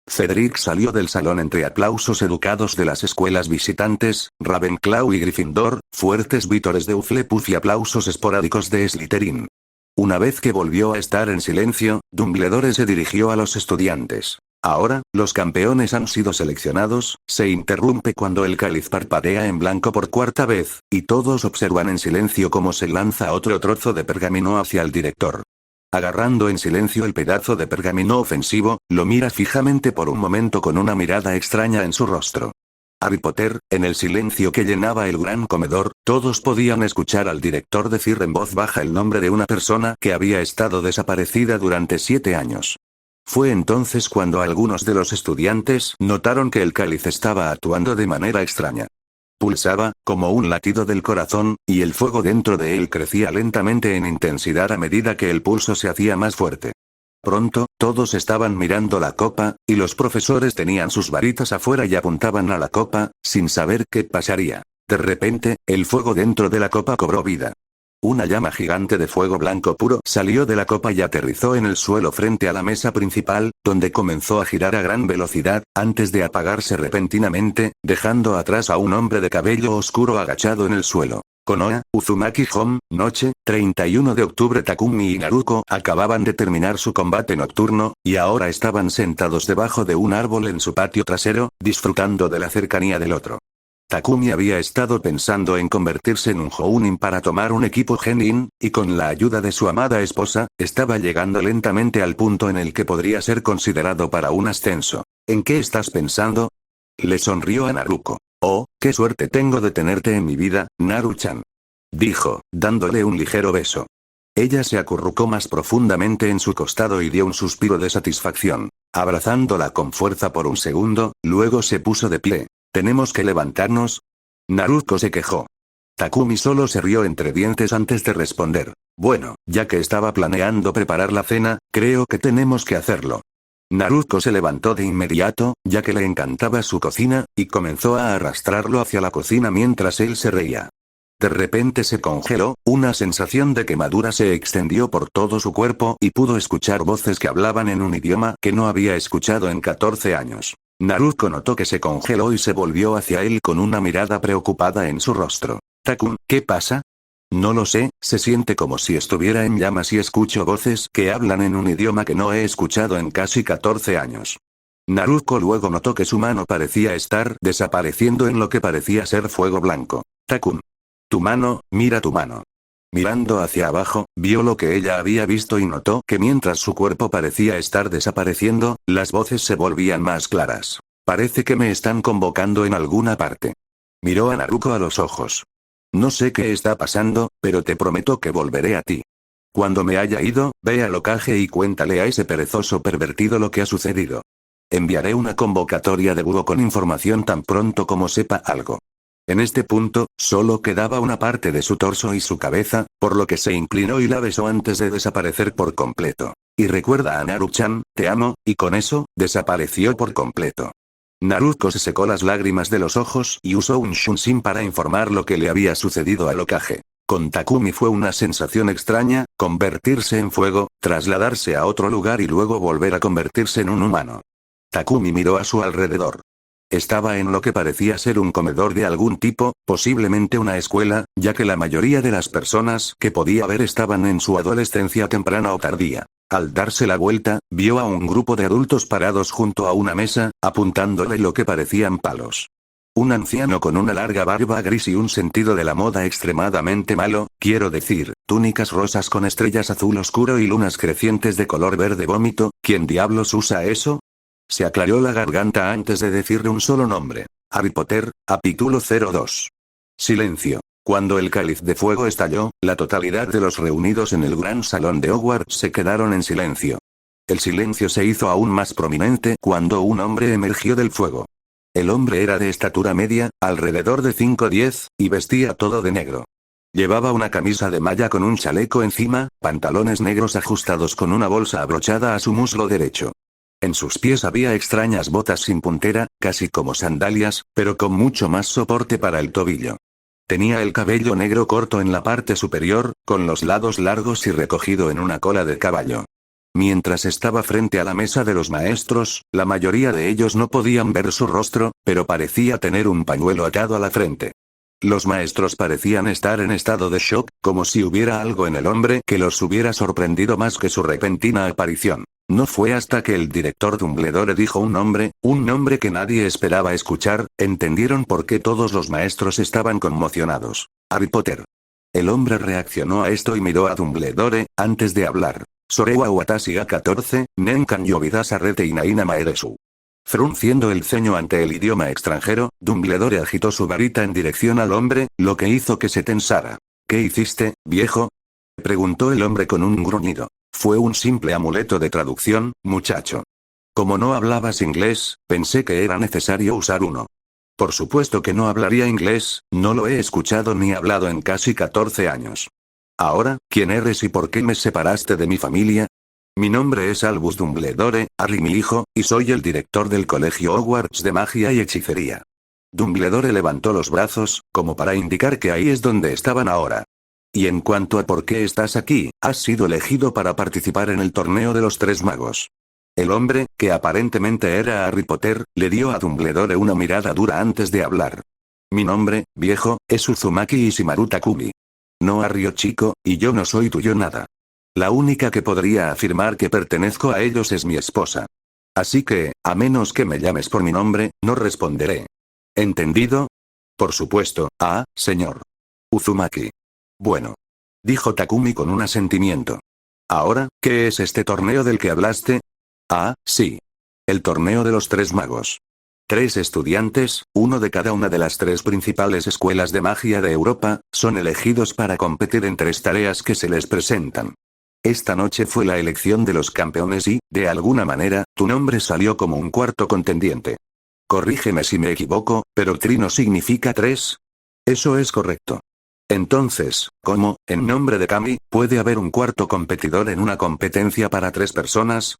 Cedric salió del salón entre aplausos educados de las escuelas visitantes, Ravenclaw y Gryffindor, fuertes vítores de Hufflepuff y aplausos esporádicos de Slytherin. Una vez que volvió a estar en silencio, Dumbledore se dirigió a los estudiantes. Ahora, los campeones han sido seleccionados, se interrumpe cuando el cáliz parpadea en blanco por cuarta vez, y todos observan en silencio cómo se lanza otro trozo de pergamino hacia el director. Agarrando en silencio el pedazo de pergamino ofensivo, lo mira fijamente por un momento con una mirada extraña en su rostro. Harry Potter, en el silencio que llenaba el gran comedor, todos podían escuchar al director decir en voz baja el nombre de una persona que había estado desaparecida durante 7 años. Fue entonces cuando algunos de los estudiantes notaron que el cáliz estaba actuando de manera extraña. Pulsaba, como un latido del corazón, y el fuego dentro de él crecía lentamente en intensidad a medida que el pulso se hacía más fuerte. Pronto, todos estaban mirando la copa, y los profesores tenían sus varitas afuera y apuntaban a la copa, sin saber qué pasaría. De repente, el fuego dentro de la copa cobró vida. Una llama gigante de fuego blanco puro salió de la copa y aterrizó en el suelo frente a la mesa principal, donde comenzó a girar a gran velocidad, antes de apagarse repentinamente, dejando atrás a un hombre de cabello oscuro agachado en el suelo. Konoha, Uzumaki Home, noche, 31 de octubre. Takumi y Naruko acababan de terminar su combate nocturno, y ahora estaban sentados debajo de un árbol en su patio trasero, disfrutando de la cercanía del otro. Takumi había estado pensando en convertirse en un Jounin para tomar un equipo Genin, y con la ayuda de su amada esposa, estaba llegando lentamente al punto en el que podría ser considerado para un ascenso. ¿En qué estás pensando? Le sonrió a Naruko. Oh, qué suerte tengo de tenerte en mi vida, Naru-chan. Dijo, dándole un ligero beso. Ella se acurrucó más profundamente en su costado y dio un suspiro de satisfacción, abrazándola con fuerza por un segundo, luego se puso de pie. ¿Tenemos que levantarnos? Naruko se quejó. Takumi solo se rió entre dientes antes de responder. Bueno, ya que estaba planeando preparar la cena, creo que tenemos que hacerlo. Naruko se levantó de inmediato, ya que le encantaba su cocina, y comenzó a arrastrarlo hacia la cocina mientras él se reía. De repente se congeló, una sensación de quemadura se extendió por todo su cuerpo y pudo escuchar voces que hablaban en un idioma que no había escuchado en 14 años. Naruko notó que se congeló y se volvió hacia él con una mirada preocupada en su rostro. Takun, ¿qué pasa? No lo sé, se siente como si estuviera en llamas y escucho voces que hablan en un idioma que no he escuchado en casi 14 años. Naruko luego notó que su mano parecía estar desapareciendo en lo que parecía ser fuego blanco. Takun. Tu mano, mira tu mano. Mirando hacia abajo, vio lo que ella había visto y notó que mientras su cuerpo parecía estar desapareciendo, las voces se volvían más claras. Parece que me están convocando en alguna parte. Miró a Naruko a los ojos. No sé qué está pasando, pero te prometo que volveré a ti. Cuando me haya ido, ve al Hokage y cuéntale a ese perezoso pervertido lo que ha sucedido. Enviaré una convocatoria de búho con información tan pronto como sepa algo. En este punto, solo quedaba una parte de su torso y su cabeza, por lo que se inclinó y la besó antes de desaparecer por completo. Y recuerda a Naru-chan, te amo, y con eso, desapareció por completo. Naruko se secó las lágrimas de los ojos y usó un shunshin para informar lo que le había sucedido al Hokage. Con Takumi fue una sensación extraña, convertirse en fuego, trasladarse a otro lugar y luego volver a convertirse en un humano. Takumi miró a su alrededor. Estaba en lo que parecía ser un comedor de algún tipo, posiblemente una escuela, ya que la mayoría de las personas que podía ver estaban en su adolescencia temprana o tardía. Al darse la vuelta, vio a un grupo de adultos parados junto a una mesa, apuntándole lo que parecían palos. Un anciano con una larga barba gris y un sentido de la moda extremadamente malo, quiero decir, túnicas rosas con estrellas azul oscuro y lunas crecientes de color verde vómito, ¿quién diablos usa eso? Se aclaró la garganta antes de decirle un solo nombre. Harry Potter, capítulo 02. Silencio. Cuando el cáliz de fuego estalló, la totalidad de los reunidos en el gran salón de Hogwarts se quedaron en silencio. El silencio se hizo aún más prominente cuando un hombre emergió del fuego. El hombre era de estatura media, alrededor de 5'10", y vestía todo de negro. Llevaba una camisa de malla con un chaleco encima, pantalones negros ajustados con una bolsa abrochada a su muslo derecho. En sus pies había extrañas botas sin puntera, casi como sandalias, pero con mucho más soporte para el tobillo. Tenía el cabello negro corto en la parte superior, con los lados largos y recogido en una cola de caballo. Mientras estaba frente a la mesa de los maestros, la mayoría de ellos no podían ver su rostro, pero parecía tener un pañuelo atado a la frente. Los maestros parecían estar en estado de shock, como si hubiera algo en el hombre que los hubiera sorprendido más que su repentina aparición. No fue hasta que el director Dumbledore dijo un nombre que nadie esperaba escuchar, entendieron por qué todos los maestros estaban conmocionados. Harry Potter. El hombre reaccionó a esto y miró a Dumbledore, antes de hablar. Sorewa Watashi ga 14, Nenkan Yobidasa Rete Inaina Maeresu. Frunciendo el ceño ante el idioma extranjero, Dumbledore agitó su varita en dirección al hombre, lo que hizo que se tensara. ¿Qué hiciste, viejo? Preguntó el hombre con un gruñido. Fue un simple amuleto de traducción, muchacho. Como no hablabas inglés, pensé que era necesario usar uno. Por supuesto que no hablaría inglés, no lo he escuchado ni hablado en casi 14 años. Ahora, ¿quién eres y por qué me separaste de mi familia? Mi nombre es Albus Dumbledore, Harry mi hijo, y soy el director del colegio Hogwarts de magia y hechicería. Dumbledore levantó los brazos, como para indicar que ahí es donde estaban ahora. Y en cuanto a por qué estás aquí, has sido elegido para participar en el torneo de los tres magos. El hombre, que aparentemente era Harry Potter, le dio a Dumbledore una mirada dura antes de hablar. Mi nombre, viejo, es Uzumaki Ishimaru Takumi. No Harry chico, y yo no soy tuyo nada. La única que podría afirmar que pertenezco a ellos es mi esposa. Así que, a menos que me llames por mi nombre, no responderé. ¿Entendido? Por supuesto, señor. Uzumaki. Bueno. Dijo Takumi con un asentimiento. Ahora, ¿qué es este torneo del que hablaste? Sí. El torneo de los tres magos. 3 estudiantes, uno de cada una de las 3 principales escuelas de magia de Europa, son elegidos para competir en 3 tareas que se les presentan. Esta noche fue la elección de los campeones y, de alguna manera, tu nombre salió como un cuarto contendiente. Corrígeme si me equivoco, pero trino significa 3. Eso es correcto. Entonces, ¿cómo, en nombre de Kami, puede haber un cuarto competidor en una competencia para 3 personas?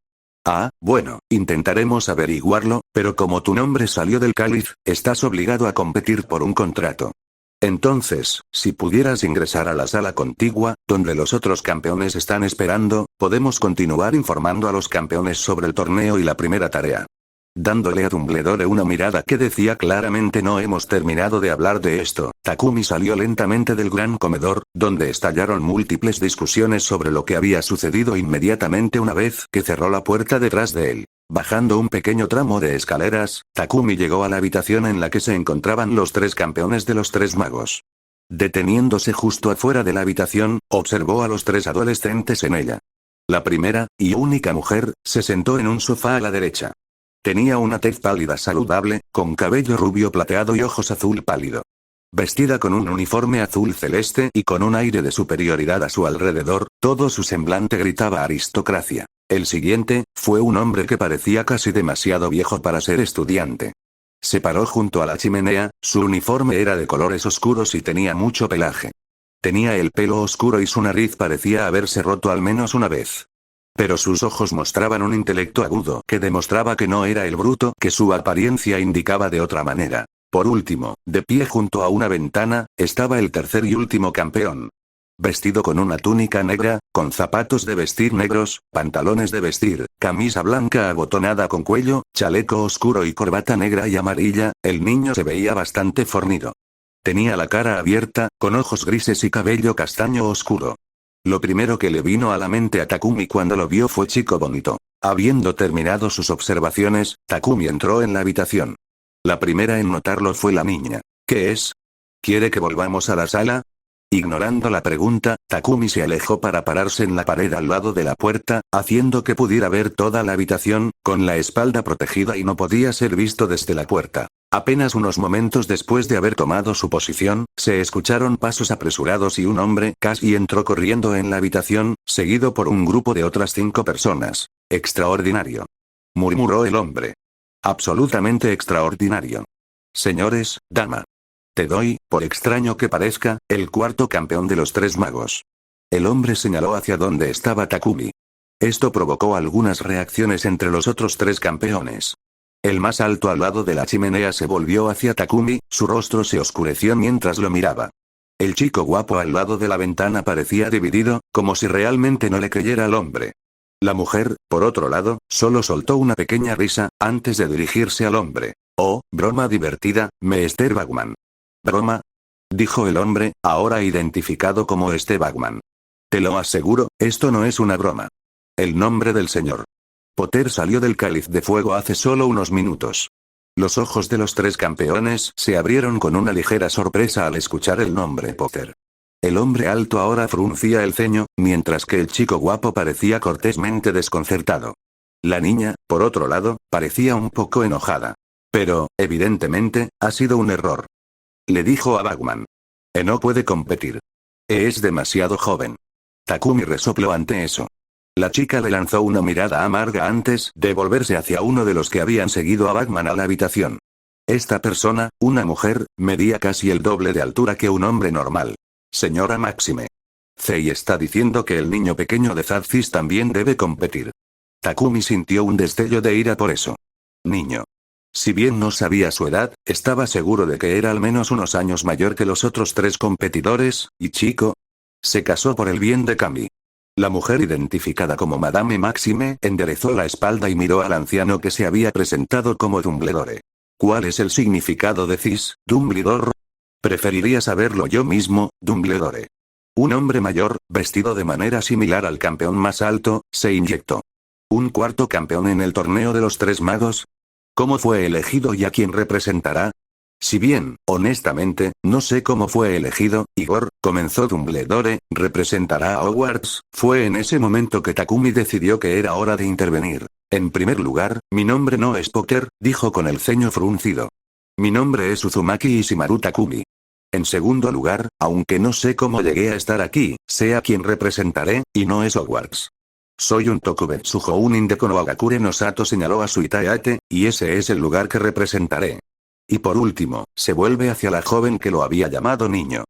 Bueno, intentaremos averiguarlo, pero como tu nombre salió del cáliz, estás obligado a competir por un contrato. Entonces, si pudieras ingresar a la sala contigua, donde los otros campeones están esperando, podemos continuar informando a los campeones sobre el torneo y la primera tarea. Dándole a Dumbledore una mirada que decía claramente no hemos terminado de hablar de esto, Takumi salió lentamente del gran comedor, donde estallaron múltiples discusiones sobre lo que había sucedido inmediatamente una vez que cerró la puerta detrás de él. Bajando un pequeño tramo de escaleras, Takumi llegó a la habitación en la que se encontraban los 3 campeones de los 3 magos. Deteniéndose justo afuera de la habitación, observó a los 3 adolescentes en ella. La primera, y única mujer, se sentó en un sofá a la derecha. Tenía una tez pálida saludable, con cabello rubio plateado y ojos azul pálido. Vestida con un uniforme azul celeste y con un aire de superioridad a su alrededor, todo su semblante gritaba aristocracia. El siguiente, fue un hombre que parecía casi demasiado viejo para ser estudiante. Se paró junto a la chimenea, su uniforme era de colores oscuros y tenía mucho pelaje. Tenía el pelo oscuro y su nariz parecía haberse roto al menos una vez. Pero sus ojos mostraban un intelecto agudo que demostraba que no era el bruto que su apariencia indicaba de otra manera. Por último, de pie junto a una ventana, estaba el tercer y último campeón. Vestido con una túnica negra, con zapatos de vestir negros, pantalones de vestir, camisa blanca abotonada con cuello, chaleco oscuro y corbata negra y amarilla, el niño se veía bastante fornido. Tenía la cara abierta, con ojos grises y cabello castaño oscuro. Lo primero que le vino a la mente a Takumi cuando lo vio fue chico bonito. Habiendo terminado sus observaciones, Takumi entró en la habitación. La primera en notarlo fue la niña. ¿Qué es? ¿Quiere que volvamos a la sala? Ignorando la pregunta, Takumi se alejó para pararse en la pared al lado de la puerta, haciendo que pudiera ver toda la habitación, con la espalda protegida y no podía ser visto desde la puerta. Apenas unos momentos después de haber tomado su posición, se escucharon pasos apresurados y un hombre casi entró corriendo en la habitación, seguido por un grupo de otras 5 personas. Extraordinario. Murmuró el hombre. Absolutamente extraordinario. Señores, dama. Te doy, por extraño que parezca, el cuarto campeón de los 3 magos. El hombre señaló hacia donde estaba Takumi. Esto provocó algunas reacciones entre los otros tres campeones. El más alto al lado de la chimenea se volvió hacia Takumi, su rostro se oscureció mientras lo miraba. El chico guapo al lado de la ventana parecía dividido, como si realmente no le creyera al hombre. La mujer, por otro lado, solo soltó una pequeña risa, antes de dirigirse al hombre. Oh, broma divertida, Mr. Bagman. ¿Broma? Dijo el hombre, ahora identificado como Bagman. Te lo aseguro, esto no es una broma. El nombre del señor Potter salió del cáliz de fuego hace solo unos minutos. Los ojos de los tres campeones se abrieron con una ligera sorpresa al escuchar el nombre Potter. El hombre alto ahora fruncía el ceño, mientras que el chico guapo parecía cortésmente desconcertado. La niña, por otro lado, parecía un poco enojada. Pero, evidentemente, ha sido un error. Le dijo a Bagman. No puede competir. Es demasiado joven. Takumi resopló ante eso. La chica le lanzó una mirada amarga antes de volverse hacia uno de los que habían seguido a Bagman a la habitación. Esta persona, una mujer, medía casi el doble de altura que un hombre normal. Señora Maxime. Zei está diciendo que el niño pequeño de Zazis también debe competir. Takumi sintió un destello de ira por eso. Niño. Si bien no sabía su edad, estaba seguro de que era al menos unos años mayor que los otros tres competidores, y chico. Se casó por el bien de Kami. La mujer identificada como Madame Maxime enderezó la espalda y miró al anciano que se había presentado como Dumbledore. ¿Cuál es el significado de Cis, Dumbledore? Preferiría saberlo yo mismo, Dumbledore. Un hombre mayor, vestido de manera similar al campeón más alto, se inyectó. ¿Un cuarto campeón en el torneo de los tres magos? ¿Cómo fue elegido y a quién representará? Si bien, honestamente, no sé cómo fue elegido, Igor, comenzó Dumbledore, representará a Hogwarts. Fue en ese momento que Takumi decidió que era hora de intervenir. En primer lugar, mi nombre no es Potter, dijo con el ceño fruncido. Mi nombre es Uzumaki Ishimaru Takumi. En segundo lugar, aunque no sé cómo llegué a estar aquí, sé a quién representaré, y no es Hogwarts. Soy un Tokubetsu Jounin de Konohagakure no Sato, señaló a Suitaete, y ese es el lugar que representaré. Y por último, se vuelve hacia la joven que lo había llamado niño.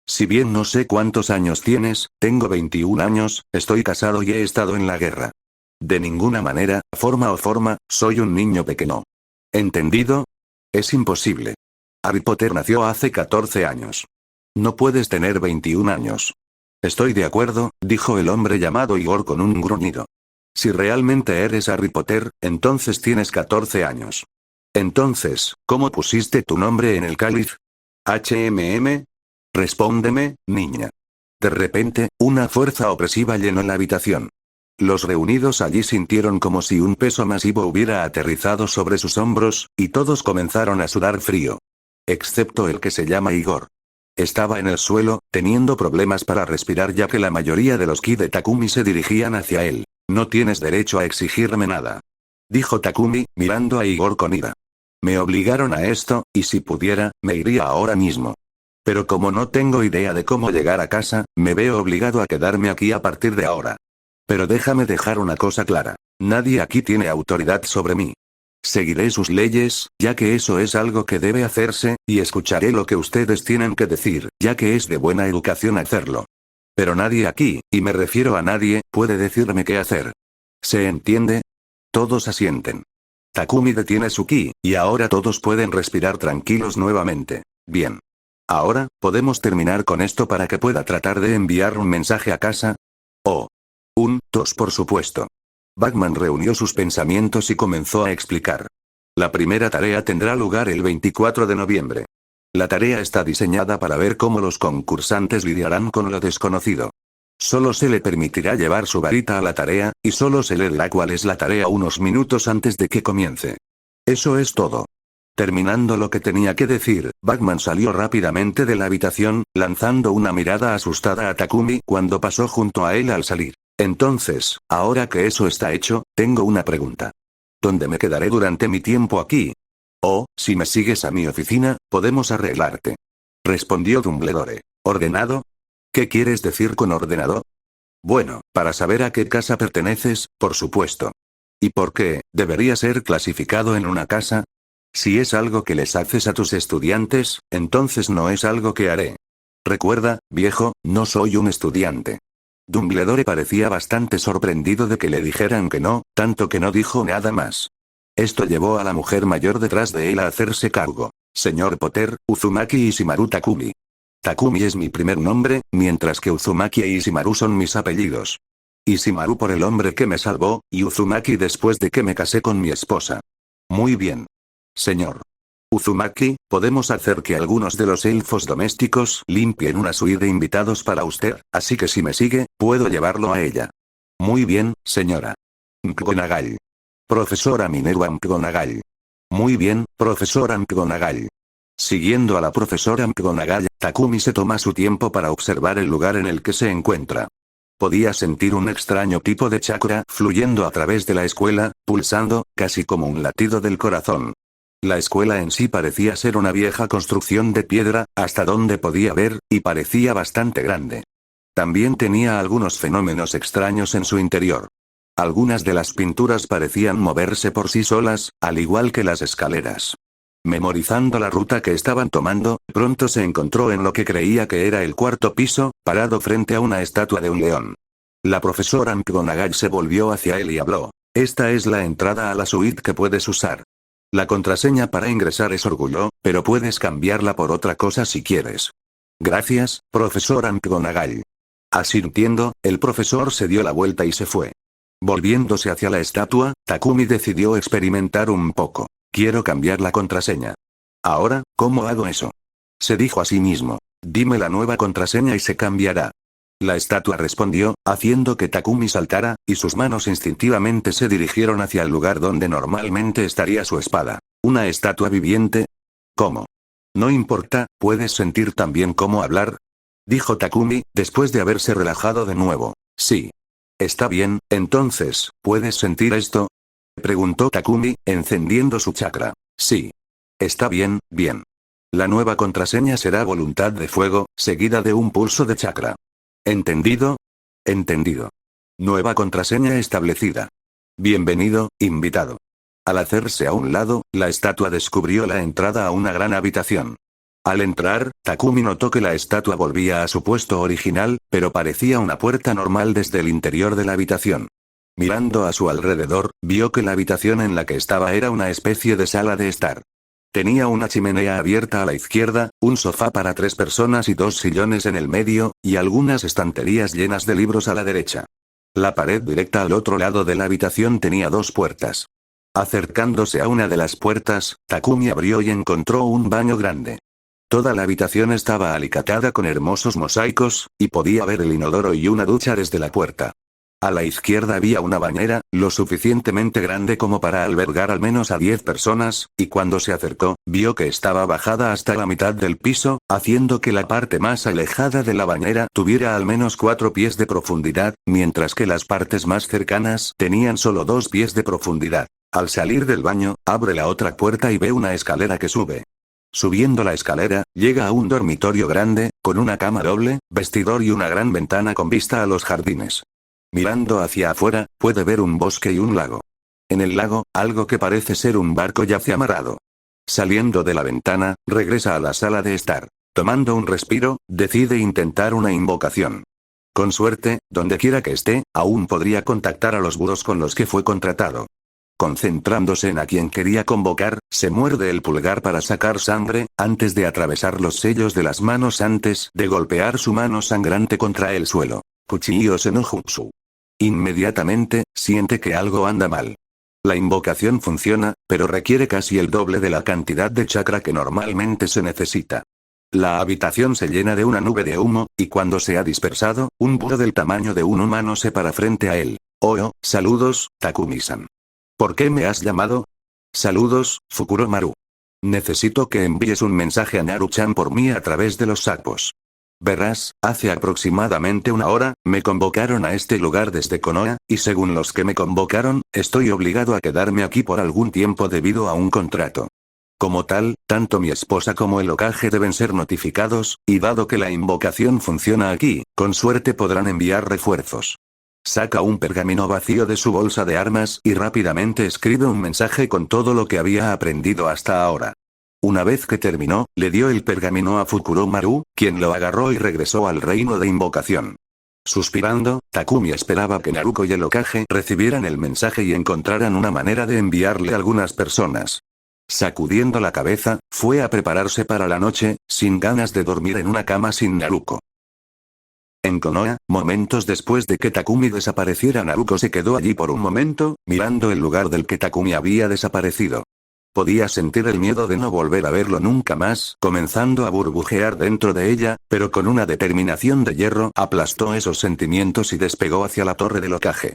Si bien no sé cuántos años tienes, tengo 21 años, estoy casado y he estado en la guerra. De ninguna manera, forma, soy un niño pequeño. ¿Entendido? Es imposible. Harry Potter nació hace 14 años. No puedes tener 21 años. Estoy de acuerdo, dijo el hombre llamado Igor con un gruñido. Si realmente eres Harry Potter, entonces tienes 14 años. Entonces, ¿cómo pusiste tu nombre en el cáliz? ¿HMM? Respóndeme, niña. De repente, una fuerza opresiva llenó la habitación. Los reunidos allí sintieron como si un peso masivo hubiera aterrizado sobre sus hombros, y todos comenzaron a sudar frío. Excepto el que se llama Igor. Estaba en el suelo, teniendo problemas para respirar ya que la mayoría de los ki de Takumi se dirigían hacia él. No tienes derecho a exigirme nada. Dijo Takumi, mirando a Igor con ira. Me obligaron a esto, y si pudiera, me iría ahora mismo. Pero como no tengo idea de cómo llegar a casa, me veo obligado a quedarme aquí a partir de ahora. Pero déjame dejar una cosa clara. Nadie aquí tiene autoridad sobre mí. Seguiré sus leyes, ya que eso es algo que debe hacerse, y escucharé lo que ustedes tienen que decir, ya que es de buena educación hacerlo. Pero nadie aquí, y me refiero a nadie, puede decirme qué hacer. ¿Se entiende? Todos asienten. Takumi detiene su ki, y ahora todos pueden respirar tranquilos nuevamente. Bien. Ahora, ¿podemos terminar con esto para que pueda tratar de enviar un mensaje a casa? Oh. Dos por supuesto. Bagman reunió sus pensamientos y comenzó a explicar. La primera tarea tendrá lugar el 24 de noviembre. La tarea está diseñada para ver cómo los concursantes lidiarán con lo desconocido. Solo se le permitirá llevar su varita a la tarea, y solo se le dirá cuál es la tarea unos minutos antes de que comience. Eso es todo. Terminando lo que tenía que decir, Bagman salió rápidamente de la habitación, lanzando una mirada asustada a Takumi cuando pasó junto a él al salir. Entonces, ahora que eso está hecho, tengo una pregunta. ¿Dónde me quedaré durante mi tiempo aquí? Oh, si me sigues a mi oficina, podemos arreglarte. Respondió Dumbledore. ¿Ordenado? ¿Qué quieres decir con ordenado? Bueno, para saber a qué casa perteneces, por supuesto. ¿Y por qué debería ser clasificado en una casa? Si es algo que les haces a tus estudiantes, entonces no es algo que haré. Recuerda, viejo, no soy un estudiante. Dumbledore parecía bastante sorprendido de que le dijeran que no, tanto que no dijo nada más. Esto llevó a la mujer mayor detrás de él a hacerse cargo. Señor Potter, Uzumaki Ishimaru Takumi. Takumi es mi primer nombre, mientras que Uzumaki e Ishimaru son mis apellidos. Ishimaru por el hombre que me salvó, y Uzumaki después de que me casé con mi esposa. Muy bien. Señor Uzumaki, podemos hacer que algunos de los elfos domésticos limpien una suite de invitados para usted, así que si me sigue, puedo llevarlo a ella. Muy bien, señora McGonagall. Profesora Minerva McGonagall. Muy bien, profesora McGonagall. Siguiendo a la profesora McGonagall, Takumi se toma su tiempo para observar el lugar en el que se encuentra. Podía sentir un extraño tipo de chakra fluyendo a través de la escuela, pulsando, casi como un latido del corazón. La escuela en sí parecía ser una vieja construcción de piedra, hasta donde podía ver, y parecía bastante grande. También tenía algunos fenómenos extraños en su interior. Algunas de las pinturas parecían moverse por sí solas, al igual que las escaleras. Memorizando la ruta que estaban tomando, pronto se encontró en lo que creía que era el cuarto piso, parado frente a una estatua de un león. La profesora McGonagall se volvió hacia él y habló. Esta es la entrada a la suite que puedes usar. La contraseña para ingresar es orgullo, pero puedes cambiarla por otra cosa si quieres. Gracias, profesora McGonagall. Asintiendo, el profesor se dio la vuelta y se fue. Volviéndose hacia la estatua, Takumi decidió experimentar un poco. Quiero cambiar la contraseña. Ahora, ¿cómo hago eso? Se dijo a sí mismo. Dime la nueva contraseña y se cambiará. La estatua respondió, haciendo que Takumi saltara, y sus manos instintivamente se dirigieron hacia el lugar donde normalmente estaría su espada. ¿Una estatua viviente? ¿Cómo? No importa, ¿puedes sentir también cómo hablar? Dijo Takumi, después de haberse relajado de nuevo. Sí. Está bien, entonces, ¿puedes sentir esto? Preguntó Takumi, encendiendo su chakra. Sí. Está bien, bien. La nueva contraseña será voluntad de fuego, seguida de un pulso de chakra. ¿Entendido? Entendido. Nueva contraseña establecida. Bienvenido, invitado. Al hacerse a un lado, la estatua descubrió la entrada a una gran habitación. Al entrar, Takumi notó que la estatua volvía a su puesto original, pero parecía una puerta normal desde el interior de la habitación. Mirando a su alrededor, vio que la habitación en la que estaba era una especie de sala de estar. Tenía una chimenea abierta a la izquierda, un sofá para 3 personas y 2 sillones en el medio, y algunas estanterías llenas de libros a la derecha. La pared directa al otro lado de la habitación tenía 2 puertas. Acercándose a una de las puertas, Takumi abrió y encontró un baño grande. Toda la habitación estaba alicatada con hermosos mosaicos, y podía ver el inodoro y una ducha desde la puerta. A la izquierda había una bañera, lo suficientemente grande como para albergar al menos a 10 personas, y cuando se acercó, vio que estaba bajada hasta la mitad del piso, haciendo que la parte más alejada de la bañera tuviera al menos 4 pies de profundidad, mientras que las partes más cercanas tenían solo 2 pies de profundidad. Al salir del baño, abre la otra puerta y ve una escalera que sube. Subiendo la escalera, llega a un dormitorio grande, con una cama doble, vestidor y una gran ventana con vista a los jardines. Mirando hacia afuera, puede ver un bosque y un lago. En el lago, algo que parece ser un barco yace amarrado. Saliendo de la ventana, regresa a la sala de estar. Tomando un respiro, decide intentar una invocación. Con suerte, donde quiera que esté, aún podría contactar a los burros con los que fue contratado. Concentrándose en a quien quería convocar, se muerde el pulgar para sacar sangre, antes de atravesar los sellos de las manos antes de golpear su mano sangrante contra el suelo. Kuchi-io-se no jutsu. Inmediatamente, siente que algo anda mal. La invocación funciona, pero requiere casi el doble de la cantidad de chakra que normalmente se necesita. La habitación se llena de una nube de humo, y cuando se ha dispersado, un burro del tamaño de un humano se para frente a él. Oh, saludos, Takumi-san. ¿Por qué me has llamado? Saludos, Fukuromaru. Necesito que envíes un mensaje a Naru-chan por mí a través de los sapos. Verás, hace aproximadamente una hora, me convocaron a este lugar desde Konoha, y según los que me convocaron, estoy obligado a quedarme aquí por algún tiempo debido a un contrato. Como tal, tanto mi esposa como el Hokage deben ser notificados, y dado que la invocación funciona aquí, con suerte podrán enviar refuerzos. Saca un pergamino vacío de su bolsa de armas y rápidamente escribe un mensaje con todo lo que había aprendido hasta ahora. Una vez que terminó, le dio el pergamino a Fukuromaru, quien lo agarró y regresó al reino de invocación. Suspirando, Takumi esperaba que Naruko y el Hokage recibieran el mensaje y encontraran una manera de enviarle a algunas personas. Sacudiendo la cabeza, fue a prepararse para la noche, sin ganas de dormir en una cama sin Naruko. En Konoha, momentos después de que Takumi desapareciera, Naruko se quedó allí por un momento, mirando el lugar del que Takumi había desaparecido. Podía sentir el miedo de no volver a verlo nunca más, comenzando a burbujear dentro de ella, pero con una determinación de hierro aplastó esos sentimientos y despegó hacia la torre del Hokage.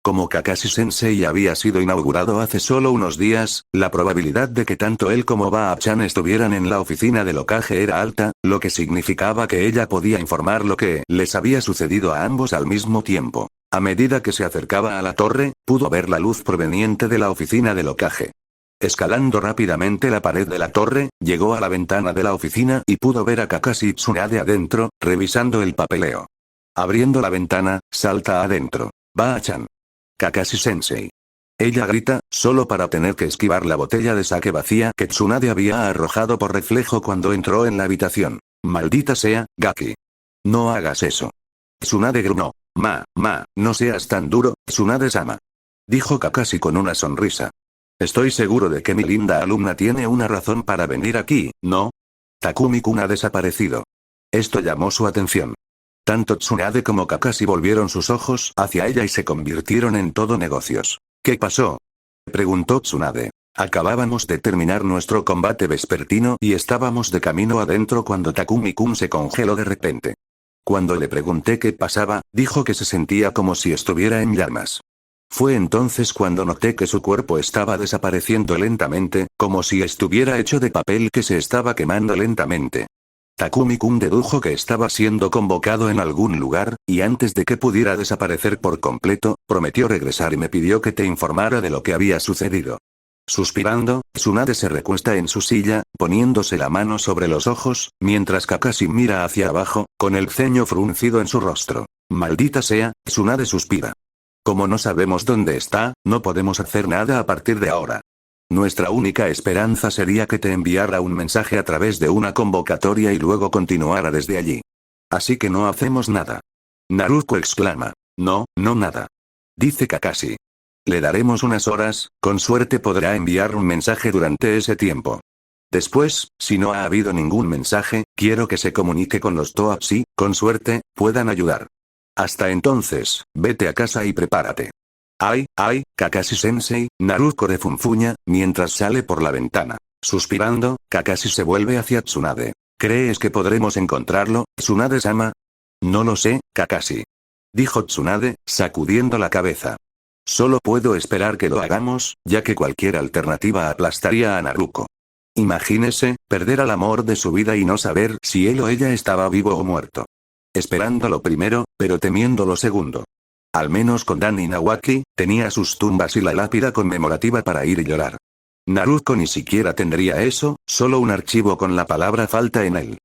Como Kakashi Sensei había sido inaugurado hace solo unos días, la probabilidad de que tanto él como Baa-chan estuvieran en la oficina del Hokage era alta, lo que significaba que ella podía informar lo que les había sucedido a ambos al mismo tiempo. A medida que se acercaba a la torre, pudo ver la luz proveniente de la oficina del Hokage. Escalando rápidamente la pared de la torre, llegó a la ventana de la oficina y pudo ver a Kakashi Tsunade adentro, revisando el papeleo. Abriendo la ventana, salta adentro. Baa-chan. Kakashi Sensei. Ella grita, solo para tener que esquivar la botella de sake vacía que Tsunade había arrojado por reflejo cuando entró en la habitación. Maldita sea, Gaki. No hagas eso. Tsunade gruñó. No seas tan duro, Tsunade-sama. Dijo Kakashi con una sonrisa. Estoy seguro de que mi linda alumna tiene una razón para venir aquí, ¿no? Takumi-kun ha desaparecido. Esto llamó su atención. Tanto Tsunade como Kakashi volvieron sus ojos hacia ella y se convirtieron en todo negocios. ¿Qué pasó? Preguntó Tsunade. Acabábamos de terminar nuestro combate vespertino y estábamos de camino adentro cuando Takumi-kun se congeló de repente. Cuando le pregunté qué pasaba, dijo que se sentía como si estuviera en llamas. Fue entonces cuando noté que su cuerpo estaba desapareciendo lentamente, como si estuviera hecho de papel que se estaba quemando lentamente. Takumi-kun dedujo que estaba siendo convocado en algún lugar, y antes de que pudiera desaparecer por completo, prometió regresar y me pidió que te informara de lo que había sucedido. Suspirando, Tsunade se recuesta en su silla, poniéndose la mano sobre los ojos, mientras Kakashi mira hacia abajo, con el ceño fruncido en su rostro. Maldita sea, Tsunade suspira. Como no sabemos dónde está, no podemos hacer nada a partir de ahora. Nuestra única esperanza sería que te enviara un mensaje a través de una convocatoria y luego continuara desde allí. Así que no hacemos nada. Naruko exclama. No, nada. Dice Kakashi. Le daremos unas horas, con suerte podrá enviar un mensaje durante ese tiempo. Después, si no ha habido ningún mensaje, quiero que se comunique con los Toaps y, con suerte, puedan ayudar. Hasta entonces, vete a casa y prepárate. Ay, Kakashi Sensei, Naruko refunfuña, mientras sale por la ventana. Suspirando, Kakashi se vuelve hacia Tsunade. ¿Crees que podremos encontrarlo, Tsunade-sama? No lo sé, Kakashi. Dijo Tsunade, sacudiendo la cabeza. Solo puedo esperar que lo hagamos, ya que cualquier alternativa aplastaría a Naruko. Imagínese, perder al amor de su vida y no saber si él o ella estaba vivo o muerto. Esperando lo primero, pero temiendo lo segundo. Al menos con Dan y Nawaki, tenía sus tumbas y la lápida conmemorativa para ir y llorar. Naruko ni siquiera tendría eso, solo un archivo con la palabra falta en él.